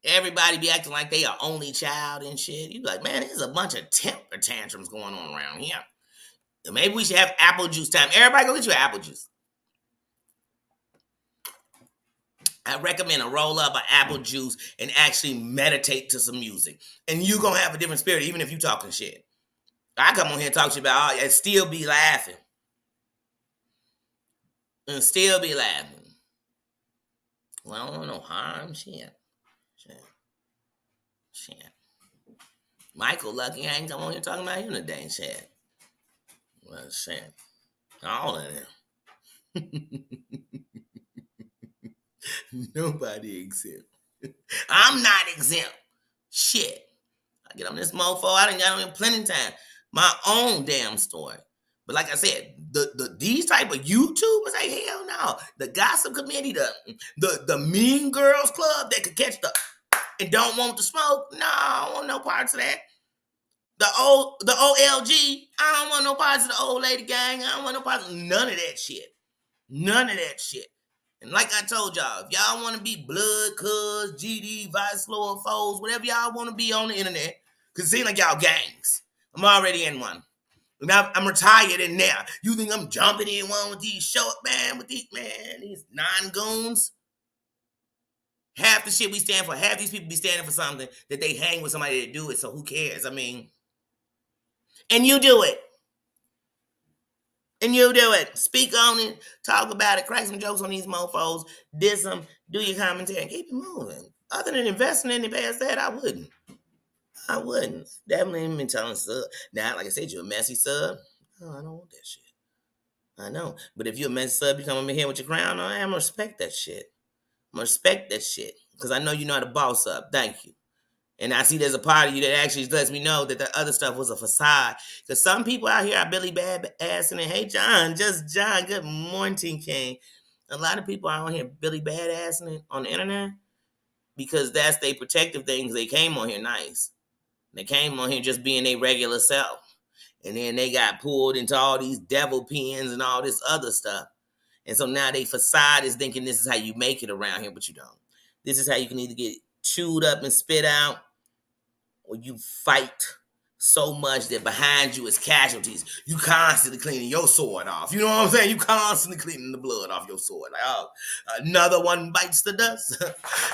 Speaker 1: Everybody be acting like they are only child and shit. You be like, man, there's a bunch of temper tantrums going on around here. Maybe we should have apple juice time. Everybody go get you an apple juice. I recommend a roll up of apple juice and actually meditate to some music. And you going to have a different spirit even if you talking shit. I come on here and talk to you about all and still be laughing. And still be laughing. Well, I don't want no harm. Shit. Michael lucky I ain't come on here talking about him today. Shit. Well, shit. All of them. Nobody exempt. I'm not exempt. Shit. I get on this mofo. I done got on here plenty of time. My own damn story. But like I said, these type of YouTubers, hey, hell no. The gossip committee, the mean girls club that could catch the and don't want to smoke. No, I don't want no parts of that. The OLG, I don't want no parts of the old lady gang. I don't want no parts of none of that shit. None of that shit. And like I told y'all, if y'all want to be blood, cuz, GD, Vice Lord, foes, whatever y'all want to be on the internet, because it seems like y'all gangs. I'm already in one. Now I'm retired in there. You think I'm jumping in one with these short these non-goons? Half the shit we stand for, half these people be standing for something that they hang with somebody to do it, so who cares? I mean, and you do it. And you do it. Speak on it. Talk about it. Crack some jokes on these mofos. Diss them. Do your commentary. And keep it moving. Other than investing in it past that, I wouldn't. Definitely ain't been telling sub. Now, like I said, you're a messy sub. Oh, I don't want that shit. I know. But if you're a messy sub, you come in here with your crown on, I'm going to respect that shit. I'm going to respect that shit. Because I know you know how to boss up. Thank you. And I see there's a part of you that actually lets me know that the other stuff was a facade. Because some people out here are Billy Badass and hey, John, just John, good morning, King. A lot of people are on here Billy Badass on the internet because that's their protective things. They came on here nice. They came on here just being their regular self. And then they got pulled into all these devil pens and all this other stuff. And so now they facade is thinking this is how you make it around here, but you don't. This is how you can either get chewed up and spit out, or you fight so much that behind you is casualties. You constantly cleaning your sword off. You know what I'm saying? You constantly cleaning the blood off your sword. Like, oh, another one bites the dust.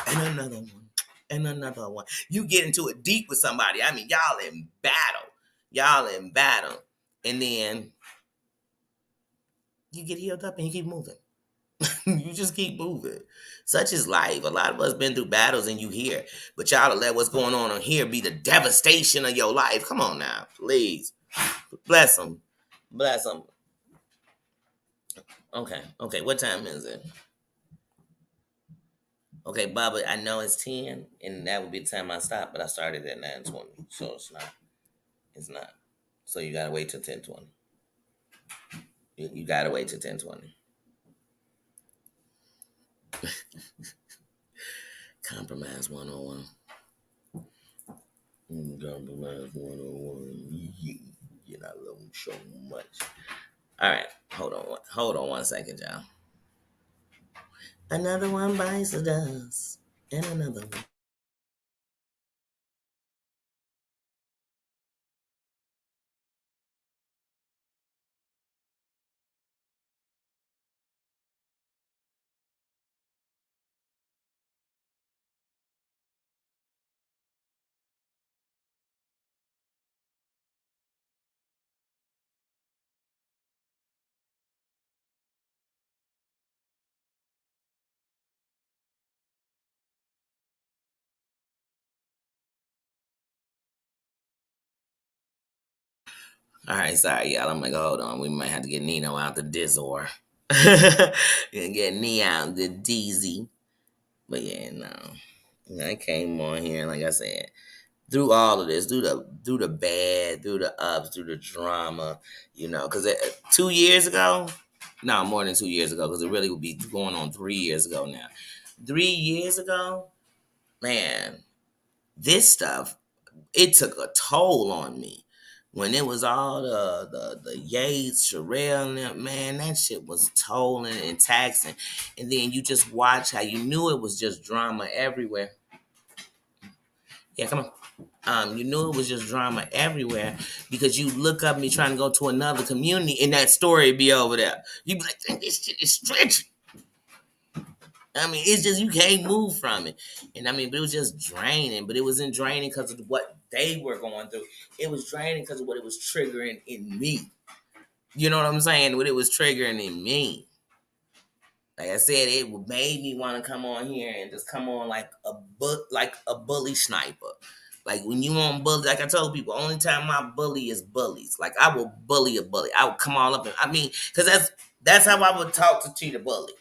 Speaker 1: And another one. And another one. You get into it deep with somebody. I mean, y'all in battle. And then you get healed up and you keep moving. You just keep moving. Such is life. A lot of us been through battles and you here. But y'all to let what's going on here be the devastation of your life. Come on now, please. Bless them. Bless them. Okay. What time is it? Okay, Baba, I know it's 10, and that would be the time I stop, but I started at 9:20, so it's not. It's not. So you gotta wait till 10:20. You gotta wait till 10:20. Compromise 101. Compromise 101. Yeah. You're not loving so much. All right. Hold on 1 second, y'all. Another one bites the dust. And another one. All right, sorry, y'all. I'm like, hold on. We might have to get Nino out the Dizor. Get Nee out the DZ. But yeah, no. I came on here, like I said, through all of this, through the bad, through the ups, through the drama, because 2 years ago, no, more than 2 years ago, because it really would be going on 3 years ago now. 3 years ago, man, this stuff, it took a toll on me. When it was all the Yates, Sherelle, and them, man, that shit was tolling and taxing. And then you just watch how you knew it was just drama everywhere. Yeah, come on. You knew it was just drama everywhere because you look up me trying to go to another community and that story be over there. You be like, "Dang, this shit is stretching." I mean, it's just you can't move from it. And I mean, but it was just draining. But it wasn't draining because of what they were going through. It was draining because of what it was triggering in me. You know what I'm saying? What it was triggering in me. Like I said, it made me want to come on here and just come on like a bully sniper. Like when you on bully, like I told people, only time my bully is bullies. Like I will bully a bully. I would come all up and because that's how I would talk to treat a bully.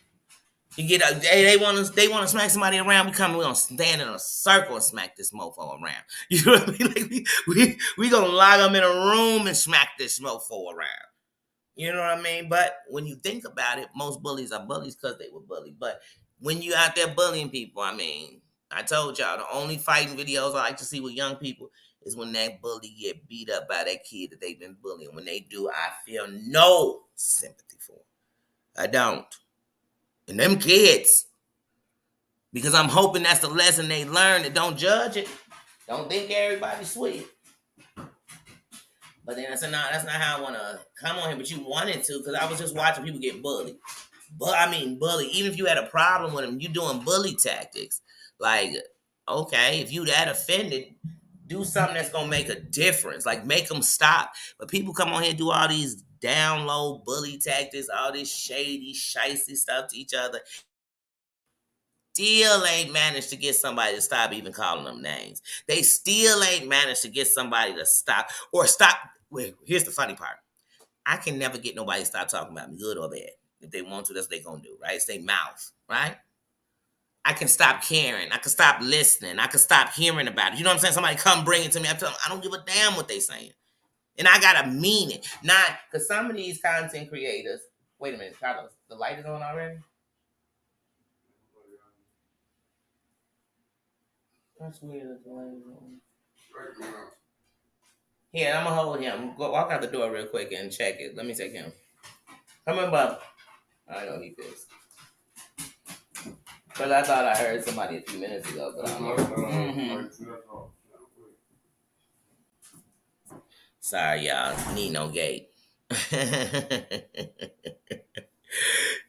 Speaker 1: You get they want to smack somebody around. We gonna stand in a circle and smack this mofo around. You know what I mean? Like we gonna lock them in a room and smack this mofo around. You know what I mean? But when you think about it, most bullies are bullies because they were bullied. But when you out there bullying people, I told y'all the only fighting videos I like to see with young people is when that bully get beat up by that kid that they've been bullying. When they do, I feel no sympathy for them. I don't. And them kids, because I'm hoping that's the lesson they learn, that don't judge it. Don't think everybody's sweet. But then I said, no, that's not how I want to come on here. But you wanted to, because I was just watching people get bullied. But bully. Even if you had a problem with them, you doing bully tactics. Like, okay, if you that offended, do something that's gonna make a difference. Like, make them stop. But people come on here and do all these down low bully tactics, all this shady, shicey stuff to each other. Still ain't managed to get somebody to stop even calling them names. They still ain't managed to get somebody to stop or stop. Wait, here's the funny part. I can never get nobody to stop talking about me, good or bad. If they want to, that's what they gonna do, right? It's their mouth, right? I can stop caring. I can stop listening. I can stop hearing about it. You know what I'm saying? Somebody come bring it to me. I'm telling them, I don't give a damn what they saying. And I gotta mean it. Not because some of these content creators, wait a minute, Carlos, the light is on already? That's weird that the light is on. Here, I'm gonna hold him. Go walk out the door real quick and check it. Let me take him. Come on, Bob. I know he fixed. But I thought I heard somebody a few minutes ago, but I don't know. Sorry, y'all. Nino Gate.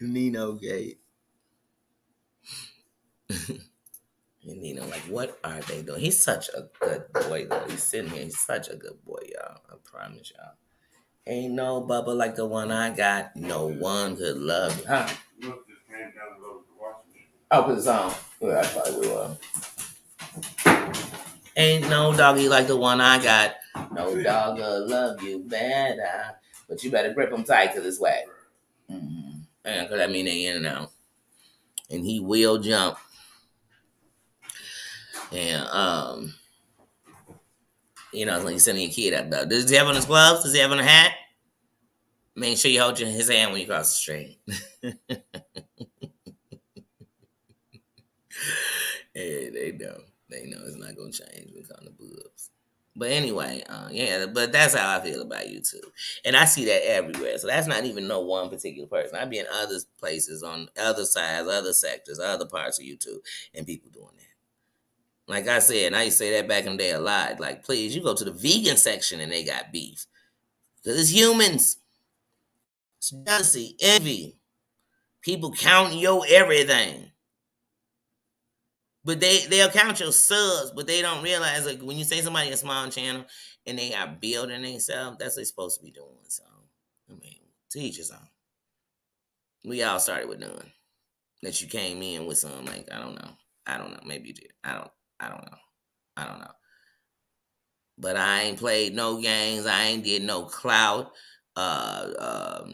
Speaker 1: Nino Gate. And Nino, like, what are they doing? He's such a good boy, though. He's sitting here. He's such a good boy, y'all. I promise y'all. Ain't no bubble like the one I got. No one could love you. Huh? Oh, put the song. Yeah, I probably will. Ain't no doggy like the one I got. No dog will love you better. But you better grip him tight because it's wet. Mm-hmm. And because I mean they in and out. And he will jump. And, when you're sending your kid up, though. Does he have on his gloves? Does he have on a hat? Make sure you hold his hand when you cross the street. Yeah, they know. They know it's not gonna change when it comes to boobs. But anyway, yeah, but that's how I feel about YouTube. And I see that everywhere. So that's not even no one particular person. I be in other places on other sides, other sectors, other parts of YouTube, and people doing that. Like I said, and I used to say that back in the day a lot. Like, please, you go to the vegan section and they got beef. Because it's humans. It's jealousy, envy. People counting your everything. But they'll count your subs, but they don't realize like when you say somebody a small channel and they are building themselves, that's what they're supposed to be doing. So I mean, teach us on. We all started with none. That you came in with some like I don't know. I don't know. Maybe you did. I don't know. I don't know. But I ain't played no games. I ain't did no clout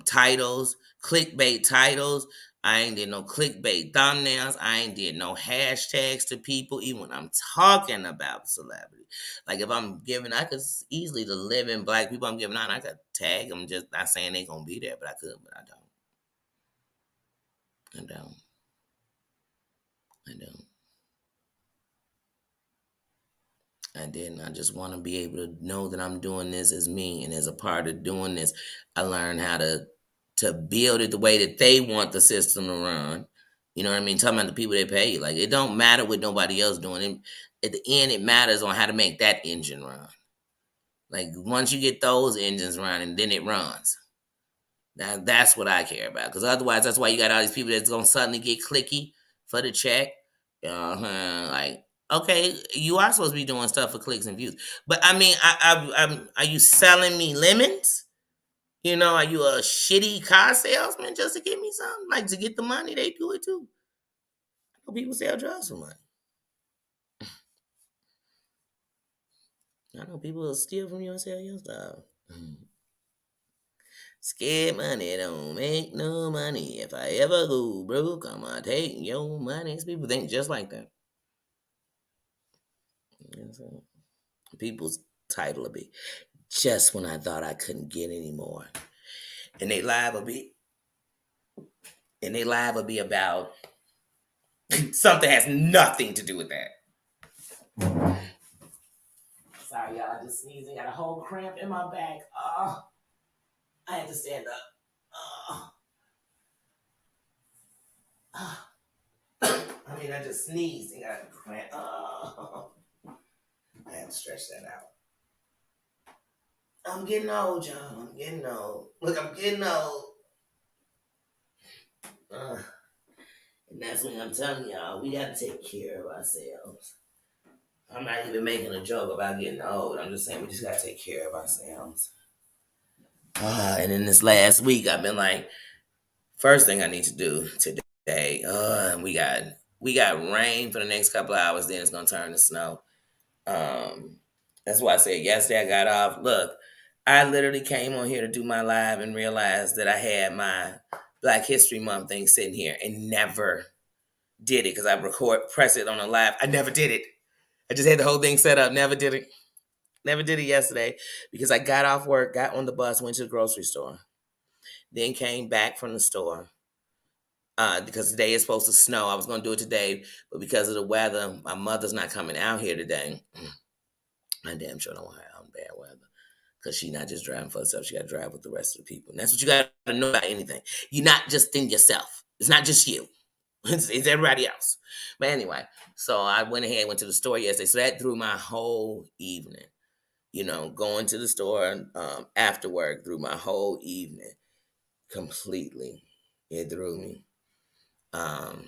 Speaker 1: titles, clickbait titles. I ain't did no clickbait thumbnails. I ain't did no hashtags to people, even when I'm talking about celebrity. Like if I'm giving, I could easily the living black people I'm giving out, I could tag them. Just not saying they gonna be there, but I could, but I don't. I don't. I don't. I didn't. I just want to be able to know that I'm doing this as me, and as a part of doing this, I learned how to build it the way that they want the system to run. You know what I mean? Talking about the people they pay you. Like it don't matter what nobody else doing. At the end, it matters on how to make that engine run. Like once you get those engines running, then it runs. Now that's what I care about. Because otherwise, that's why you got all these people that's gonna suddenly get clicky for the check. Like okay, you are supposed to be doing stuff for clicks and views, but I mean, are you selling me lemons? You know, are you a shitty car salesman just to get me something? Like to get the money, they do it too. I know people sell drugs for money. I know people will steal from you and sell your stuff. Scared money don't make no money. If I ever go broke, I'ma take your money. People think just like that. You know what I'm saying? People's title will be just when I thought I couldn't get any more. And they live will be about something has nothing to do with that. Sorry, y'all. I just sneezing. Got a whole cramp in my back. Oh, I had to stand up. Oh, oh. I mean, I just sneezed and got a cramp. Oh, I had to stretch that out. I'm getting old, y'all. I'm getting old. Look, I'm getting old. Uh, and that's when I'm telling y'all, we got to take care of ourselves. I'm not even making a joke about getting old. I'm just saying we just got to take care of ourselves. And in this last week, I've been like, first thing I need to do today. We got rain for the next couple of hours. Then it's gonna turn to snow. That's why I said yesterday I got off. Look, I literally came on here to do my live and realized that I had my Black History Month thing sitting here and never did it because I press it on a live. I never did it. I just had the whole thing set up. Never did it. Never did it yesterday because I got off work, got on the bus, went to the grocery store, then came back from the store. Because today is supposed to snow. I was going to do it today, but because of the weather, my mother's not coming out here today. I damn sure don't want her out in bad weather. Because she's not just driving for herself. She got to drive with the rest of the people. And that's what you got to know about anything. You're not just in yourself. It's not just you. It's everybody else. But anyway, so I went ahead, went to the store yesterday. So that threw my whole evening. You know, going to the store after work threw my whole evening completely. It threw me. And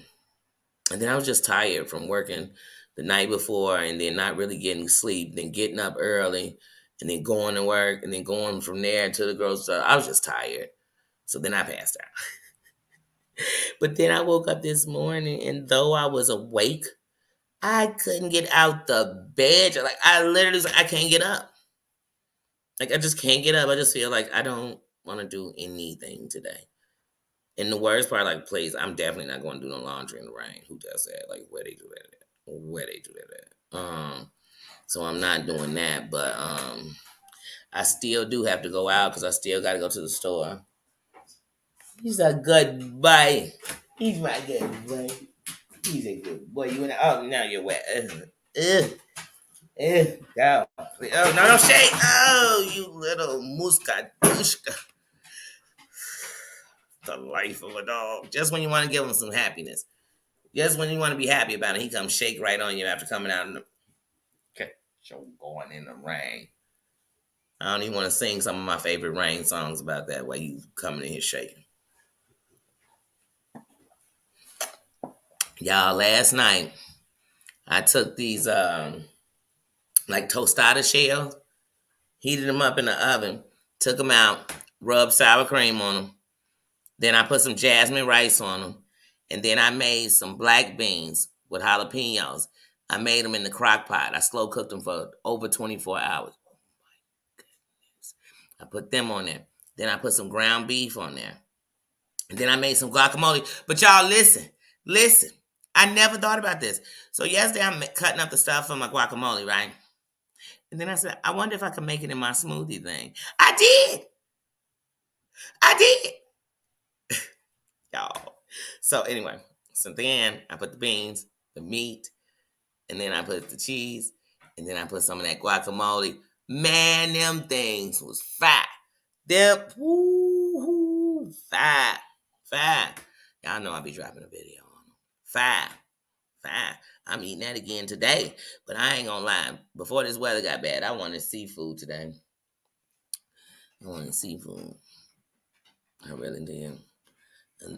Speaker 1: then I was just tired from working the night before and then not really getting sleep, then getting up early and then going to work and then going from there to the grocery store. I was just tired. So then I passed out. But then I woke up this morning and though I was awake, I couldn't get out the bed. Like I literally was like, I can't get up. Like I just can't get up. I just feel like I don't want to do anything today. And the worst part, like, please, I'm definitely not going to do no laundry in the rain. Who does that? Like, where they do that at? Where they do that at? So I'm not doing that, but I still do have to go out because I still got to go to the store. He's a good boy. He's my good boy. He's a good boy. Boy, you in the, oh, now you're wet. Go. Oh, no, no, shake. Oh, you little muskadushka. The life of a dog. Just when you want to give him some happiness. Just when you want to be happy about it, he comes shake right on you after coming out in the catch your going in the rain. I don't even want to sing some of my favorite rain songs about that while you coming in here shaking. Y'all, last night I took these like tostada shells, heated them up in the oven, took them out, rubbed sour cream on them. Then I put some jasmine rice on them. And then I made some black beans with jalapenos. I made them in the crock pot. I slow cooked them for over 24 hours. I put them on there. Then I put some ground beef on there. And then I made some guacamole. But y'all, listen. I never thought about this. So yesterday I'm cutting up the stuff for my guacamole, right? And then I said, I wonder if I can make it in my smoothie thing. I did. Y'all. So anyway, so then I put the beans, the meat, and then I put the cheese, and then I put some of that guacamole. Man, them things was fire. Them, woo, fire. Y'all know I be dropping a video on them. Fire. I'm eating that again today, but I ain't gonna lie. Before this weather got bad, I wanted seafood today. I wanted seafood. I really did.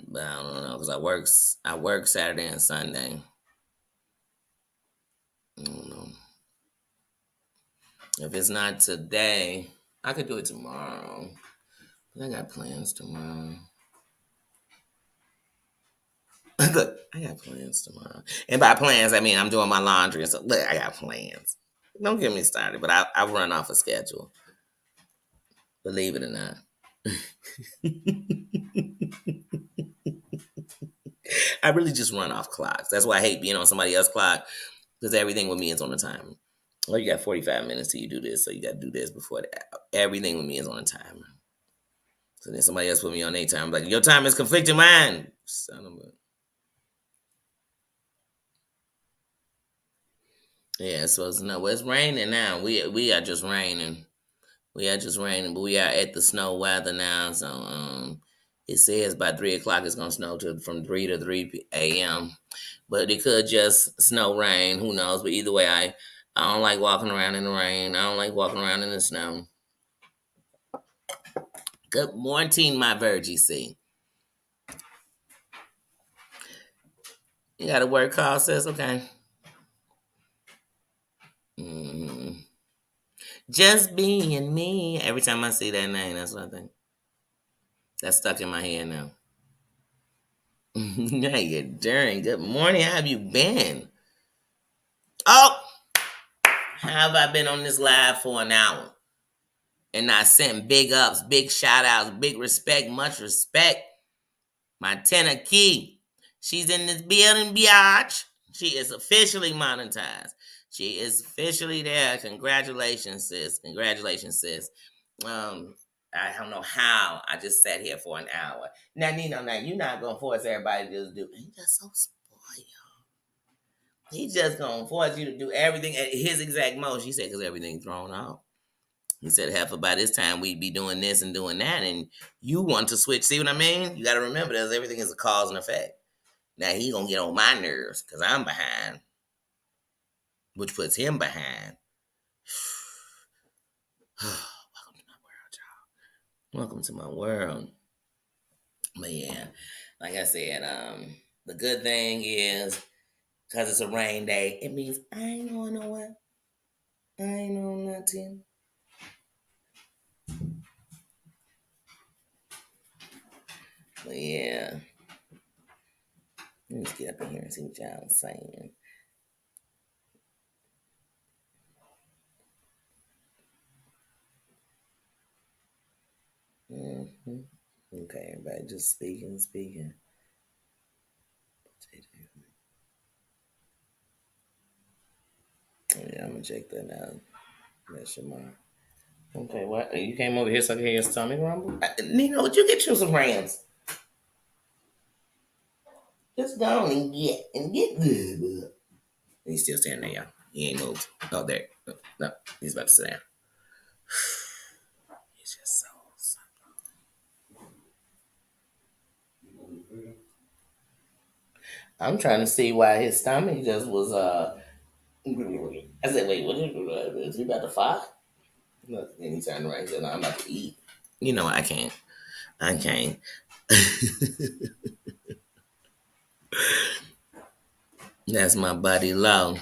Speaker 1: But I don't know, because I work Saturday and Sunday. I don't know. If it's not today, I could do it tomorrow. But I got plans tomorrow. Look, I got plans tomorrow. And by plans, I mean I'm doing my laundry and stuff. Look, I got plans. Don't get me started, but I run off a schedule. Believe it or not. I really just run off clocks. That's why I hate being on somebody else's clock, because everything with me is on the timer. Well, you got 45 minutes till you do this, so you got to do this before that. Everything with me is on a timer. So then somebody else put me on their time. I'm like, your time is conflicting mine. Son of a... Yeah, so it's raining now. We are just raining. But we are at the snow weather now. So it says by 3 o'clock it's gonna snow from 3 a.m. But it could just snow rain. Who knows? But either way, I don't like walking around in the rain. I don't like walking around in the snow. Good morning, my Virgie C. You got a word call, sis? Okay. Mm-hmm. Just being me. Every time I see that name, that's what I think. That's stuck in my head now. How you doing? Good morning. How have you been? Oh, how have I been on this live for an hour? And I sent big ups, big shout outs, big respect, much respect. My tenor Key. She's in this building, biatch. She is officially monetized. She is officially there. Congratulations, sis. I don't know how I just sat here for an hour. Now, Nino, you're not gonna force everybody to just do. He just so spoiled. He just gonna force you to do everything at his exact motion. He said, because everything's thrown off. He said, half by this time we'd be doing this and doing that, and you want to switch. See what I mean? You got to remember that everything is a cause and effect. Now he gonna get on my nerves because I'm behind, which puts him behind. Welcome to my world, y'all. Welcome to my world. But yeah, like I said, the good thing is because it's a rain day, it means I ain't going nowhere. I ain't on nothing. But yeah, let's get up in here and see what y'all saying. Mm-hmm. Okay, everybody just speaking. Oh, yeah, I'm gonna check that out. That's your mom. Okay, what? You came over here so I can hear your stomach rumble? Nino, would you get you some rams? Just go on and get good. He's still standing there, y'all. He ain't moved. Oh, there. No, he's about to sit down. He's just so. I'm trying to see why his stomach just was. I said, wait, what is he about to fight? Then he turned around and said, no, I'm about to eat. You know, I can't. I can't. That's my buddy Low.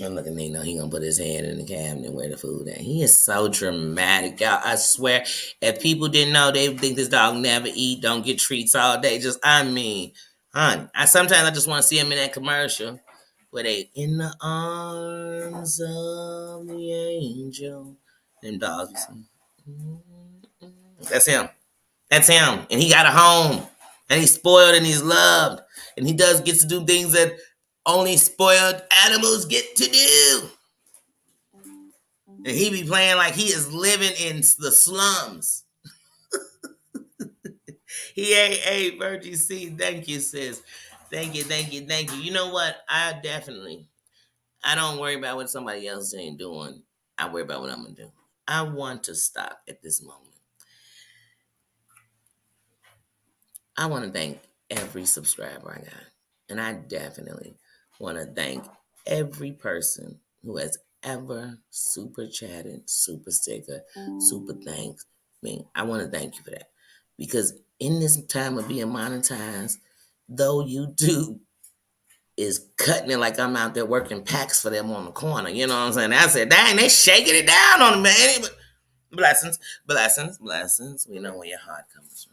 Speaker 1: I'm looking, you know, he gonna put his hand in the cabinet where the food at. He is so dramatic, y'all. I swear, if people didn't know, they would think this dog never eat, don't get treats all day. Just, I mean, honey, sometimes I just want to see him in that commercial where they in the arms of the angel. Them dogs. That's him. That's him. And he got a home. And he's spoiled and he's loved. And he gets to do things that only spoiled animals get to do. And he be playing like he is living in the slums. He ain't Virgie C. Thank you, sis. Thank you, thank you, thank you. You know what? I don't worry about what somebody else ain't doing. I worry about what I'm gonna do. I want to stop at this moment. I want to thank every subscriber I got. And I definitely want to thank every person who has ever super chatted, super sticker, super thanks me. I want to thank you for that. Because in this time of being monetized, though YouTube is cutting it like I'm out there working packs for them on the corner. You know what I'm saying? I said, dang, they shaking it down on the man. But blessings, blessings, blessings. We know where your heart comes from.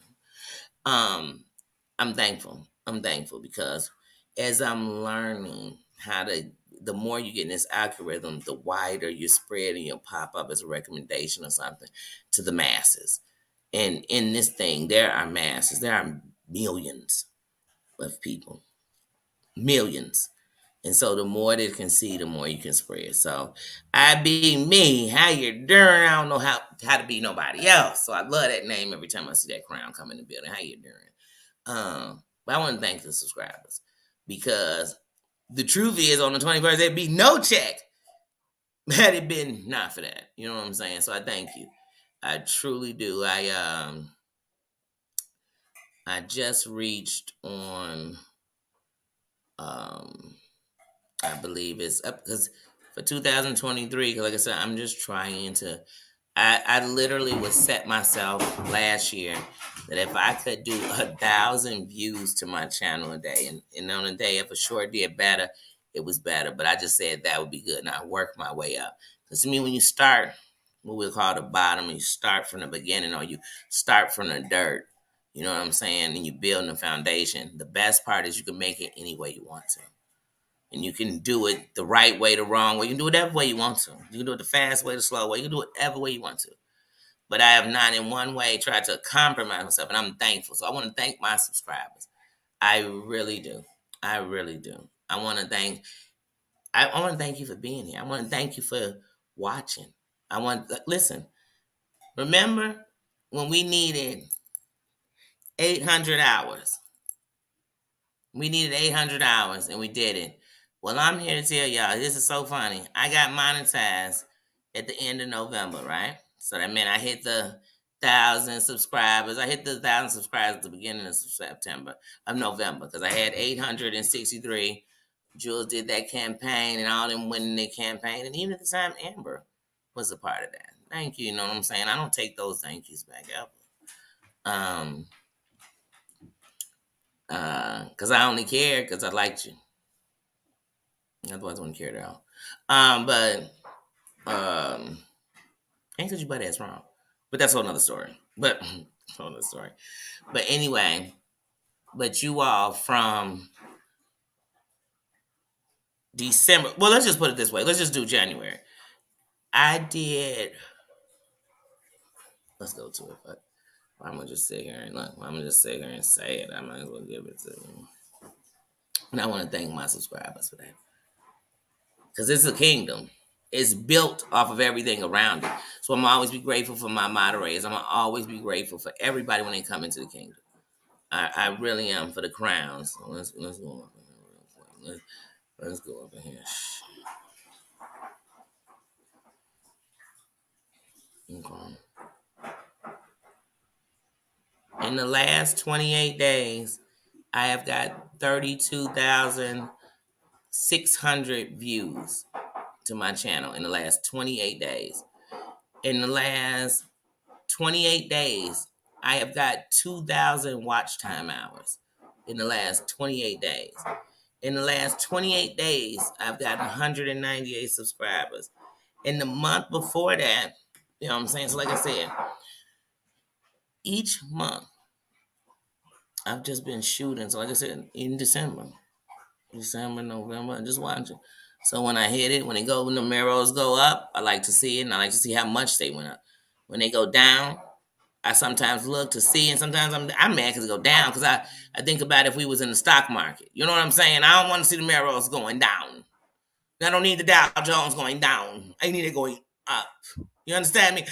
Speaker 1: I'm thankful. I'm thankful because as I'm learning how to, the more you get in this algorithm, the wider you spread and you'll pop up as a recommendation or something to the masses. And in this thing, there are masses. There are millions of people. Millions. And so the more they can see, the more you can spread. So I be me. How you doing? I don't know how to be nobody else. So I love that name every time I see that crown come in the building. How you doing? But I want to thank the subscribers because the truth is on the 21st, there'd be no check had it been not for that. You know what I'm saying? So I thank you. I truly do. I just reached on I believe it's up because for 2023, because like I said, I'm just trying to. I literally would set myself last year that if I could do 1,000 views to my channel a day, and on a day if a short did better, it was better. But I just said that would be good, and I work my way up. Because to me, when you start what we call the bottom, you start from the beginning, or you start from the dirt. You know what I'm saying? And you build the foundation. The best part is you can make it any way you want to. And you can do it the right way, the wrong way. You can do it whatever way you want to. You can do it the fast way, the slow way. You can do it whatever way you want to. But I have not in one way tried to compromise myself, and I'm thankful. So I want to thank my subscribers. I really do. I really do. I want to thank you for being here. I want to thank you for watching. Listen, remember when we needed 800 hours? We needed 800 hours and we did it. Well, I'm here to tell y'all, this is so funny. I got monetized at the end of November, right? So that meant I hit the 1,000 subscribers. I hit the 1,000 subscribers at the beginning of November, because I had 863. Jules did that campaign and all them winning their campaign. And even at the time, Amber was a part of that. Thank you, you know what I'm saying? I don't take those thank yous back ever. Because I only care because I liked you. Otherwise, I wouldn't care at all. Ain't because you butt ass wrong. But that's a whole nother story. But anyway, but you all from December. Well, let's just put it this way. Let's just do January. Let's go to it. But I'm gonna just sit here and look. I'm gonna just sit here and say it. I might as well give it to you. And I want to thank my subscribers for that. Because it's a kingdom. It's built off of everything around it. So I'm always be grateful for my moderators. I'm gonna always be grateful for everybody when they come into the kingdom. I really am for the crowns. So let's go up in here real quick. Let's go up in here. Okay. In the last 28 days, I have got 32,600 views to my channel in the last 28 days. In the last 28 days, I have got 2,000 watch time hours in the last 28 days. In the last 28 days, I've got 198 subscribers. In the month before that, you know what I'm saying? So, like I said, each month I've just been shooting. So, like I said, in December, November, and just watching. So when I hit it, when the mirrors go up, I like to see it, and I like to see how much they went up. When they go down, I sometimes look to see, and sometimes I'm mad because it go down because I think about if we was in the stock market. You know what I'm saying? I don't want to see the mirrors going down. I don't need the Dow Jones going down. I need it going up. You understand me?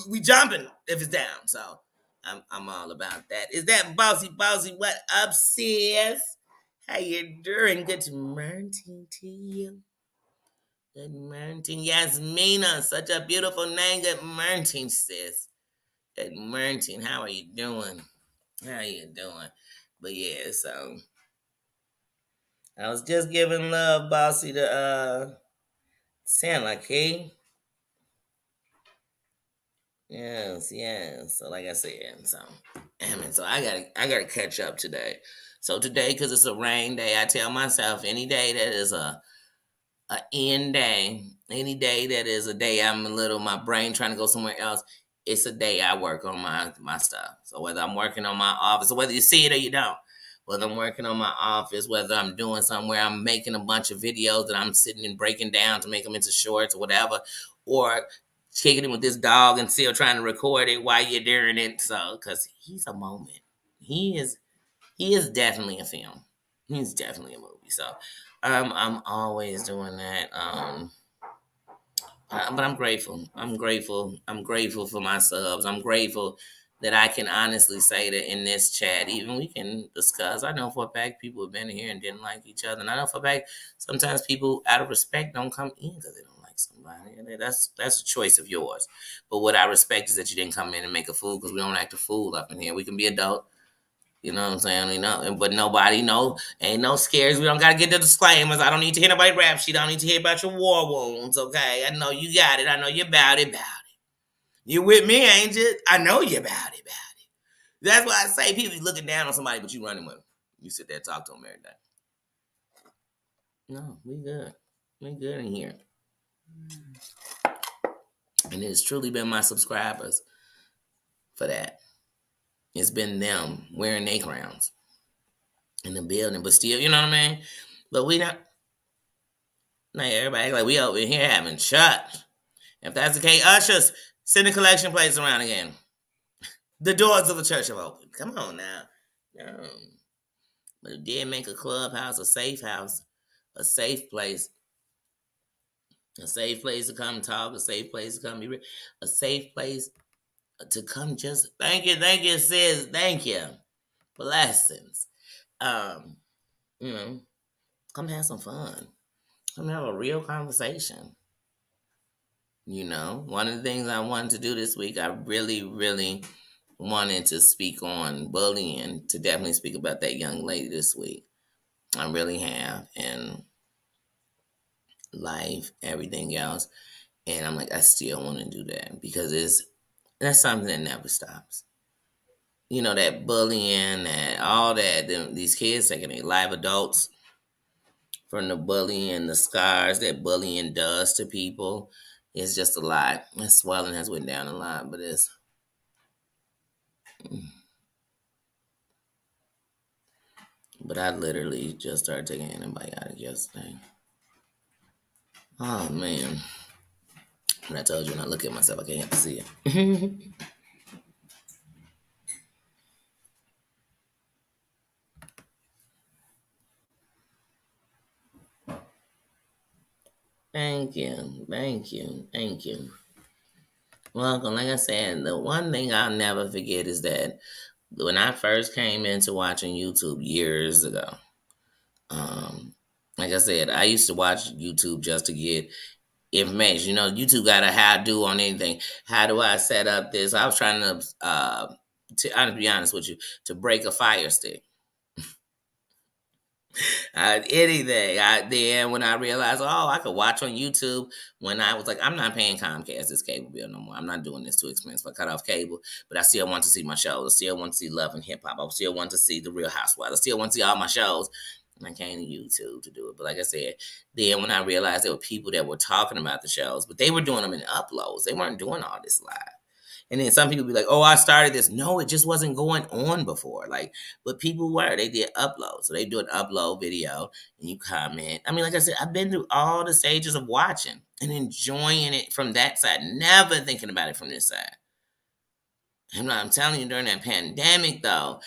Speaker 1: We jumping if it's down. So I'm all about that. Is that bossy? What up, sis? How you doing? Good morning to you. Good morning, Yasmina. Such a beautiful name. Good morning, sis. Good morning. How are you doing? How you doing? But yeah, so I was just giving love, bossy, to sound like he. Yes. So like I said, so so I gotta catch up today. So today, because it's a rain day, I tell myself any day that is a end day, any day that is a day I'm a little my brain trying to go somewhere else, it's a day I work on my stuff. So whether I'm working on my office, or whether you see it or you don't, whether I'm working on my office, whether I'm doing somewhere, I'm making a bunch of videos that I'm sitting and breaking down to make them into shorts or whatever, or kicking it with this dog and still trying to record it while you're doing it. So, because he's a moment, he is definitely a film. He's definitely a movie. So, I'm always doing that. But I'm grateful. I'm grateful. I'm grateful for my subs. I'm grateful that I can honestly say that in this chat, even we can discuss. I know for a fact people have been here and didn't like each other, and I know for a fact sometimes people, out of respect, don't come in because they don't like somebody. And that's a choice of yours. But what I respect is that you didn't come in and make a fool because we don't act a fool up in here. We can be adult. You know what I'm saying? You know, but nobody know, ain't no scares. We don't gotta get the disclaimers. I don't need to hear nobody rap sheet. I don't need to hear about your war wounds. Okay, I know you got it. I know you about it. You with me, ain't you? I know you about it. That's why I say people be looking down on somebody, but you running with them. You sit there and talk to them every day. No, we good. We good in here. And it's truly been my subscribers for that. It's been them wearing their crowns in the building, but still, you know what I mean? But we not. Like everybody act like we over here having church. If that's the case, ushers, send the collection plates around again. The doors of the church have opened. Come on now. No. But it did make a clubhouse a safe house, a safe place. A safe place to come talk, a safe place to come be a safe place to come just thank you, sis. Thank you. Blessings. Um, you know, come have some fun. Come have a real conversation. You know, one of the things I wanted to do this week, I really, really wanted to speak on bullying, to definitely speak about that young lady this week. I really have. And life, everything else. And I'm like, I still want to do that because that's something that never stops. You know, that bullying, that all that, these kids taking their live adults from the bullying, the scars that bullying does to people. It's just a lot. That swelling has went down a lot, but I literally just started taking antibiotics yesterday. Oh man. When I told you when I look at myself, I can't have to see it. Thank you. Thank you. Thank you. Welcome. Like I said, the one thing I'll never forget is that When I first came into watching YouTube years ago, um, like I said, I used to watch YouTube just to get information. YouTube got a how do on anything. How do I set up this? I was trying to be honest with you, to break a fire stick. Anything. Then when I realized, oh, I could watch on YouTube. When I was like, I'm not paying Comcast this cable bill no more. I'm not doing this too expensive. I cut off cable, but I still want to see my shows. I still want to see Love and Hip Hop. I still want to see The Real Housewives. I still want to see all my shows. And I came to YouTube to do it. But like I said, then when I realized there were people that were talking about the shows, but they were doing them in uploads. They weren't doing all this live. And then some people be like, "Oh, I started this." No, it just wasn't going on before. Like, but people were. They did upload, so they do an upload video, and you comment. I mean, like I said, I've been through all the stages of watching and enjoying it from that side, never thinking about it from this side. I'm telling you, during that pandemic, though,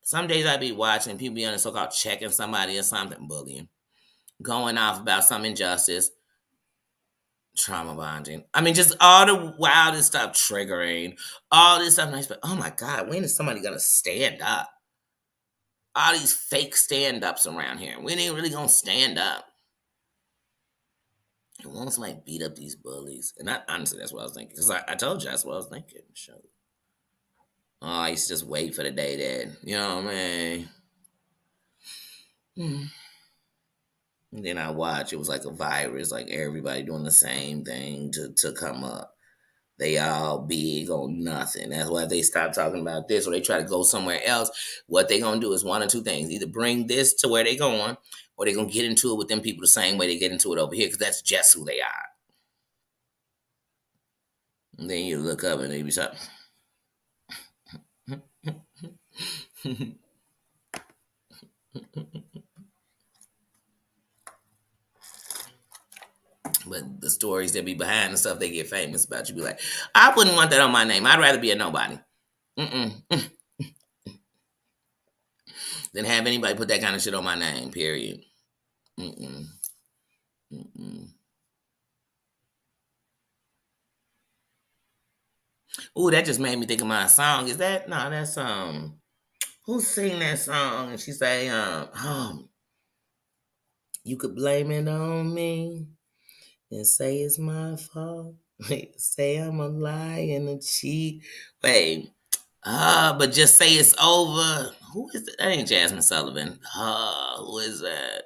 Speaker 1: some days I'd be watching people be on the so-called checking somebody or something, bullying, going off about some injustice, trauma bonding. I mean, just all the wildest stuff triggering, all this stuff. And I just, oh my God, when is somebody gonna stand up? All these fake stand ups around here. We ain't really gonna stand up. And won't somebody beat up these bullies? And honestly, that's what I was thinking. Because I told you that's what I was thinking. Show. Oh, I used to just wait for the day that, what I mean? And then I watch, it was like a virus, like everybody doing the same thing to come up. They all big on nothing. That's why if they stop talking about this or they try to go somewhere else, what they gonna do is one or two things. Either bring this to where they going, or they gonna get into it with them people the same way they get into it over here, because that's just who they are. And then you look up and they be something. But the stories that be behind the stuff they get famous about, you be like, I wouldn't want that on my name. I'd rather be a nobody. Than have anybody put that kind of shit on my name, period. Mm-mm. Mm-mm. Ooh, that just made me think of my song. Is that no? That's who sing that song? And she say, you could blame it on me and say it's my fault. Say I'm a lie and a cheat. Wait, but just say it's over. Who is that? That ain't Jasmine Sullivan. Who is that?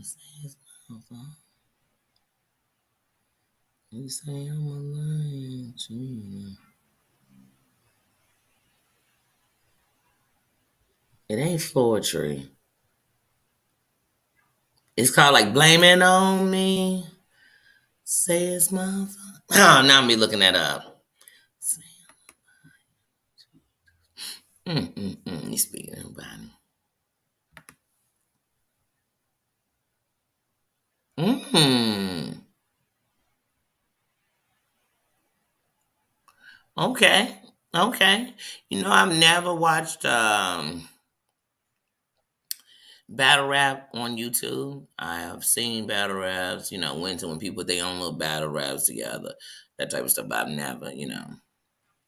Speaker 1: Say it's my fault. You say I'm a lie. It ain't Floetry. It's called like Blaming on Me. Say it's my fault. Oh, now I'm be looking that up. You speaking about it. Okay. Okay. I've never watched battle rap on YouTube. I have seen battle raps, went to when people put their own little battle raps together, that type of stuff. But I've never,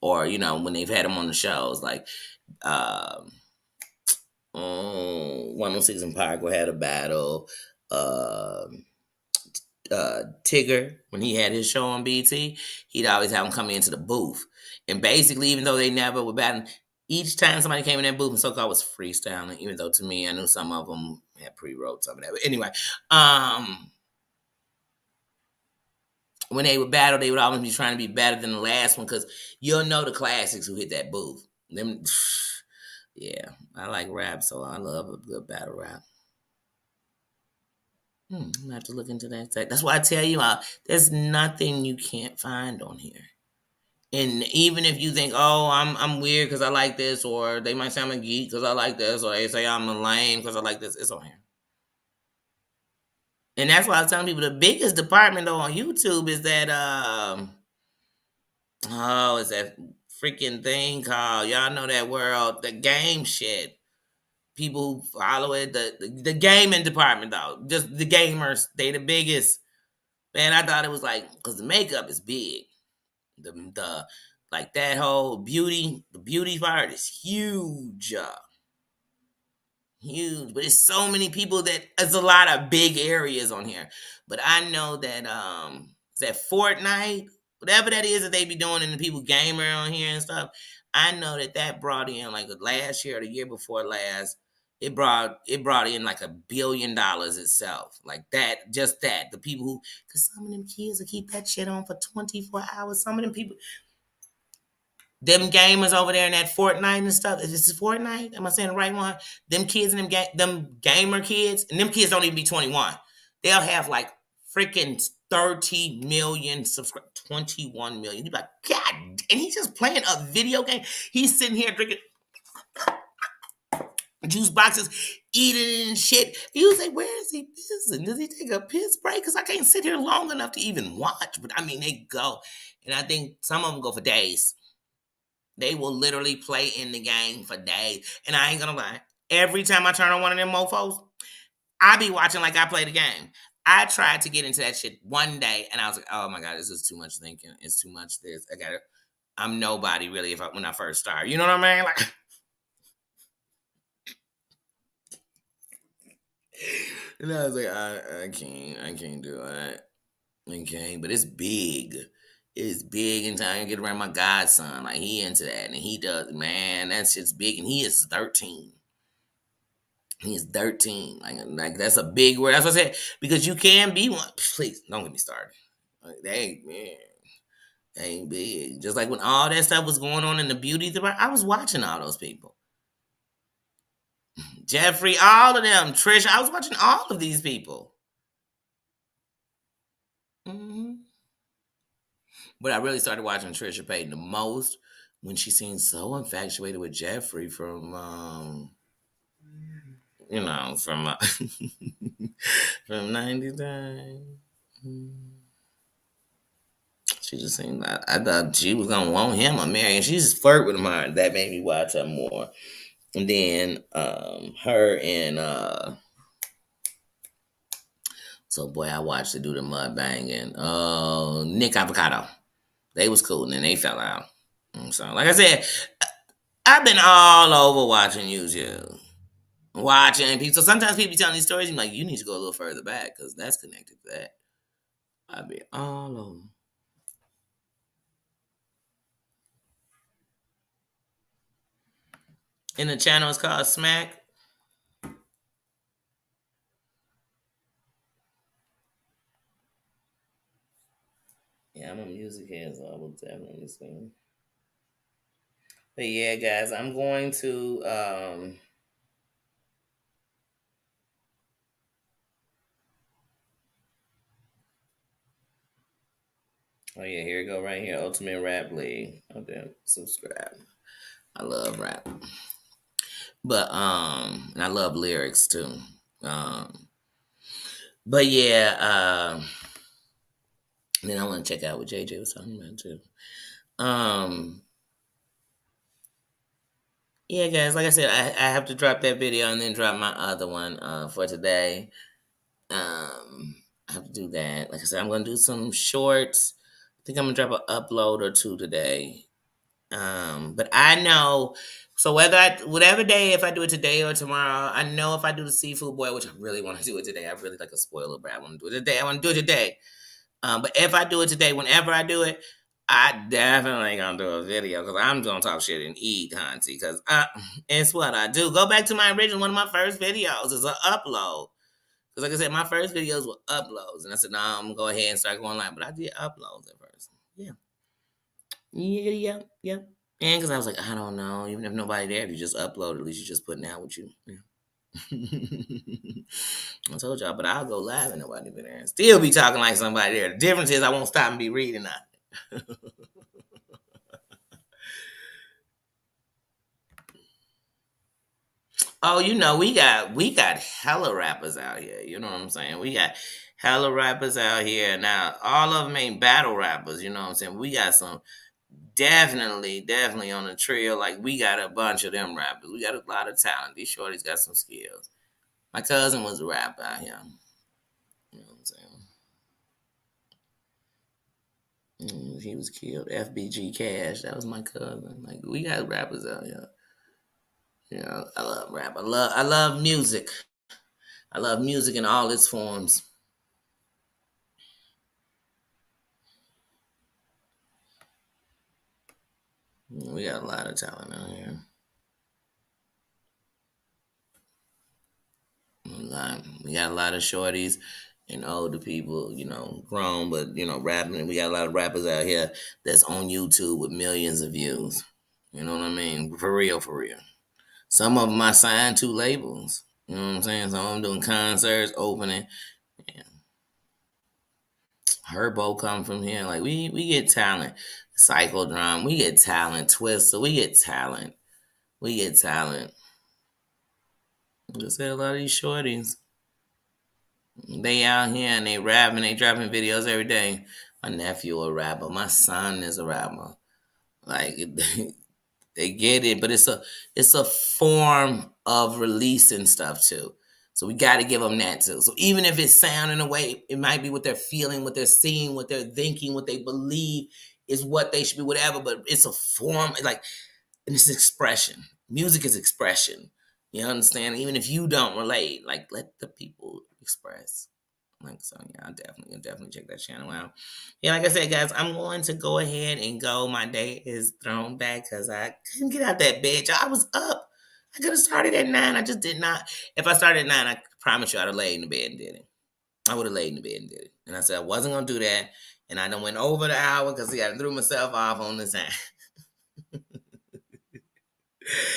Speaker 1: or when they've had them on the shows, like 106 in Park had a battle. Tigger, when he had his show on BT, he'd always have him come into the booth. And basically, even though they never were battling, each time somebody came in that booth and so-called was freestyling, even though to me, I knew some of them had pre-wrote some of that. But anyway, when they would battle, they would always be trying to be better than the last one, because you'll know the classics who hit that booth. Them, yeah, I like rap, so I love a good battle rap. I'm gonna have to look into that. That's why I tell you, there's nothing you can't find on here. And even if you think, oh, I'm weird because I like this, or they might say I'm a geek because I like this, or they say I'm a lame because I like this, it's on here. And that's why I was telling people the biggest department though on YouTube is that it's that freaking thing called, y'all know that world, the game shit. People who follow it, the gaming department though, just the gamers, they the biggest. Man, I thought it was like, because the makeup is big. The like that whole the beauty part is huge. Huge, but it's so many people that it's a lot of big areas on here. But I know that that Fortnite, whatever that is that they be doing, and the people gamer on here and stuff. I know that that brought in like last year or the year before last. It brought in like $1 billion itself, like that. Just that the people who, because some of them kids will keep that shit on for 24 hours. Some of them people, them gamers over there in that Fortnite and stuff. Is this Fortnite? Am I saying the right one? Them kids and them gamer kids, and them kids don't even be 21. They'll have like freaking 30 million subscribers, 21 million. You be like, God, and he's just playing a video game. He's sitting here drinking juice boxes, eating and shit. You say, where is he pissing? Does he take a piss break? Because I can't sit here long enough to even watch. But I mean, they go. And I think some of them go for days. They will literally play in the game for days. And I ain't gonna lie. Every time I turn on one of them mofos, I be watching like I play the game. I tried to get into that shit one day and I was like, oh my God, this is too much thinking. It's too much this. I'm nobody really when I first start. You know what I mean? Like, and I was like, I can't do it. I can't. But it's big. It's big and time to get around my godson. Like he into that. And he does, man, that shit's big. And he is 13. He is 13. Like that's a big word. That's what I said. Because you can be one. Please, don't get me started. Like, they ain't big. Just like when all that stuff was going on in the beauty department, I was watching all those people. Jeffrey, all of them. Trisha, I was watching all of these people. Hmm. But I really started watching Trisha Payton the most when she seemed so infatuated with Jeffrey from, from 99. She just seemed like I thought she was gonna want him or marry, and she just flirt with him hard. That made me watch her more. And then her and so boy, I watched her do the mud banging. Nick Avocado. They was cool, and then they fell out. So, like I said, I've been all over watching YouTube. Watching people. So sometimes people be telling these stories, you're like, you need to go a little further back because that's connected to that. I be all over. And the channel is called Smack. Yeah, I'm a music head, so I will definitely sing. But yeah, guys, I'm going to oh yeah, here we go right here. Ultimate Rap League. Okay, subscribe. I love rap. But and I love lyrics too. Um but yeah, then I want to check out what JJ was talking about too. Um yeah, guys, like I said, I have to drop that video and then drop my other one for today. I have to do that. Like I said, I'm gonna do some shorts. I think I'm gonna drop an upload or two today. But I know, so whatever day, if I do it today or tomorrow, I know if I do the seafood boy, which I really want to do it today. I really like a spoiler, but I want to do it today. I want to do it today. But if I do it today, whenever I do it, I definitely gonna do a video because I'm gonna talk shit and eat, Hunty. Because it's what I do. Go back to my original, one of my first videos is an upload. Because like I said, my first videos were uploads, and I said, "Nah, I'm gonna go ahead and start going live." But I did uploads at first. Yeah, yeah. And because I was like, I don't know, even if nobody there, if you just upload, at least you're just putting out what you. Yeah. I told y'all, but I'll go live and nobody be there and still be talking like somebody there. The difference is I won't stop and be reading that. Oh, we got hella rappers out here. You know what I'm saying? We got hella rappers out here. Now, all of them ain't battle rappers, you know what I'm saying? We got some definitely on the trail. Like we got a bunch of them rappers. We got a lot of talent. These shorties got some skills. My cousin was a rapper out here. You know what I'm saying? He was killed. FBG Cash. That was my cousin. Like we got rappers out here. I love rap. I love music. I love music in all its forms. We got a lot of talent out here. We got a lot of shorties and older people, grown, but rapping. We got a lot of rappers out here that's on YouTube with millions of views. You know what I mean? For real, for real. Some of them I signed to labels. You know what I'm saying? Some of them doing concerts, opening. Yeah. Herbo come from here. Like we get talent. Psychodrome, we get talent. Twister, we get talent. We get talent. Just said a lot of these shorties. They out here and they rapping, they dropping videos every day. My nephew a rapper. My son is a rapper. Like they get it, but it's a form of releasing stuff too. So we got to give them that too. So even if it's sounding a way, it might be what they're feeling, what they're seeing, what they're thinking, what they believe is what they should be, whatever. But it's a form, like, and it's expression. Music is expression. You understand? Even if you don't relate, like let the people express. Like so, yeah, I'll definitely check that channel out. Yeah, like I said, guys, I'm going to go ahead and go. My day is thrown back because I couldn't get out that bed. I was up. I could have started at 9. I just did not. If I started at 9, I promise you I'd have laid in the bed and did it. I would have laid in the bed and did it. And I said I wasn't gonna do that. And I done went over the hour because I threw myself off on the time.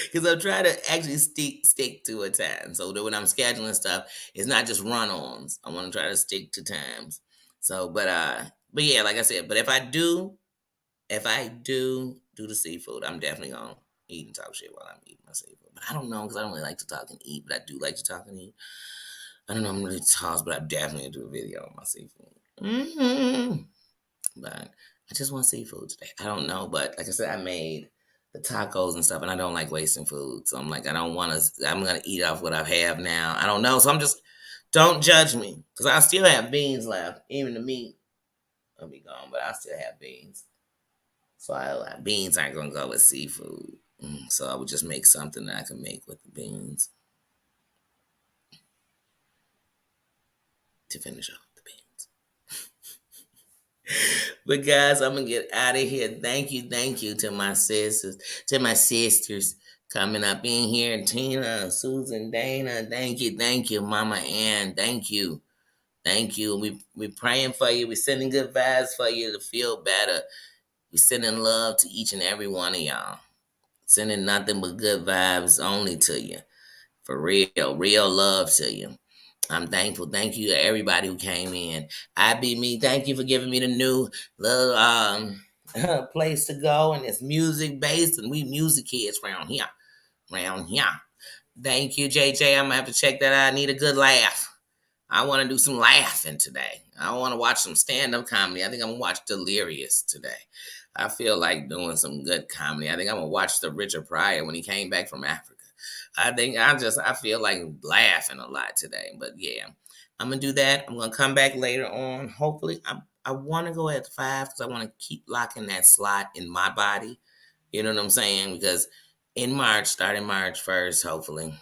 Speaker 1: Because I'm trying to actually stick to a time. So that when I'm scheduling stuff, it's not just run-ons. I want to try to stick to times. So, but yeah, like I said, but if I do the seafood, I'm definitely gonna eat and talk shit while I'm eating my seafood. But I don't know because I don't really like to talk and eat, but I do like to talk and eat. I don't know, I'm really tossed, but I definitely do a video on my seafood. But I just want seafood today. I don't know, but like I said, I made the tacos and stuff, and I don't like wasting food. So I'm like, I don't want to. I'm gonna eat off what I have now. I don't know, so I'm just don't judge me because I still have beans left. Even the meat will be gone, but I still have beans. So beans aren't gonna go with seafood. So I would just make something that I can make with the beans to finish off the beans. But guys, I'm gonna get out of here. Thank you to my sisters coming up in here. Tina, Susan, Dana, thank you, Mama Ann, thank you. Thank you. We praying for you. We sending good vibes for you to feel better. We sending love to each and every one of y'all. Sending nothing but good vibes only to you. For real love to you. I'm thankful. Thank you to everybody who came in. I be me. Thank you for giving me the new little place to go, and it's music based, and we music kids around here. Around here. Thank you, JJ. I'm gonna have to check that out. I need a good laugh. I want to do some laughing today. I want to watch some stand-up comedy. I think I'm gonna watch Delirious today. I feel like doing some good comedy. I think I'm gonna watch the Richard Pryor when he came back from Africa. I feel like laughing a lot today. But yeah, I'm gonna do that. I'm gonna come back later on. Hopefully, I want to go at 5 because I want to keep locking that slot in my body. You know what I'm saying? Because in March, starting March 1st, hopefully.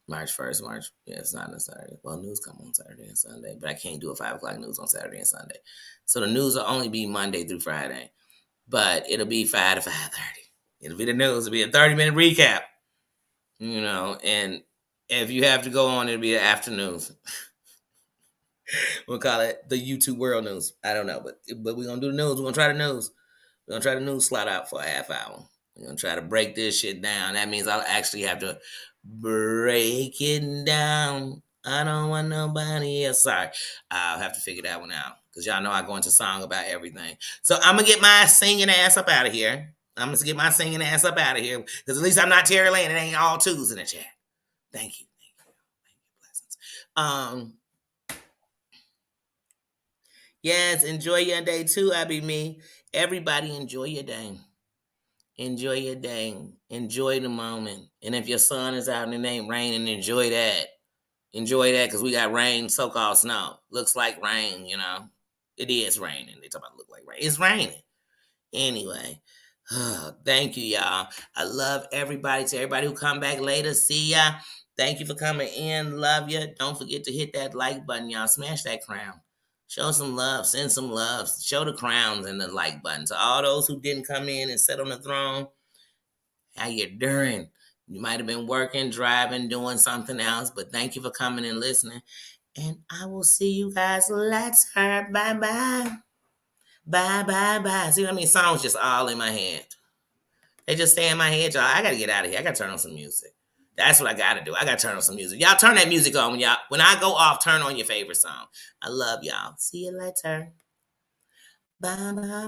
Speaker 1: March 1st, yeah, it's not a Saturday. Well, news come on Saturday and Sunday, but I can't do a 5 o'clock news on Saturday and Sunday. So the news will only be Monday through Friday, but it'll be 5 to 5:30. It'll be the news. It'll be a 30-minute recap, and if you have to go on, it'll be the afternoon. We'll call it the YouTube World News. I don't know, but we're going to do the news. We're going to try the news. We're going to try the news slot out for a half hour. We're going to try to break this shit down. That means I'll actually have to break it down. I don't want nobody else. Sorry. I'll have to figure that one out. Because y'all know I go into song about everything. So I'm going to get my singing ass up out of here. Because at least I'm not Terry Lane. It ain't all twos in the chat. Thank you. Blessings. Yes, enjoy your day too. I be me. Everybody enjoy your day. Enjoy your day. Enjoy the moment. And if your sun is out and it ain't raining, enjoy that. Enjoy that because we got rain, so-called snow. Looks like rain, It is raining. They talk about look like rain. It's raining. Anyway, thank you, y'all. I love everybody. To everybody who come back later, see ya. Thank you for coming in. Love you. Don't forget to hit that like button, y'all. Smash that crown. Show some love. Send some love. Show the crowns and the like button. To all those who didn't come in and sit on the throne, how you doing? You might have been working, driving, doing something else, but thank you for coming and listening. And I will see you guys later. Bye bye. Bye bye bye. See what I mean? Songs just all in my head. They just stay in my head, y'all. I gotta get out of here. I gotta turn on some music. That's what I gotta do. I gotta turn on some music. Y'all turn that music on when I go off, turn on your favorite song. I love y'all. See you later. Bye bye.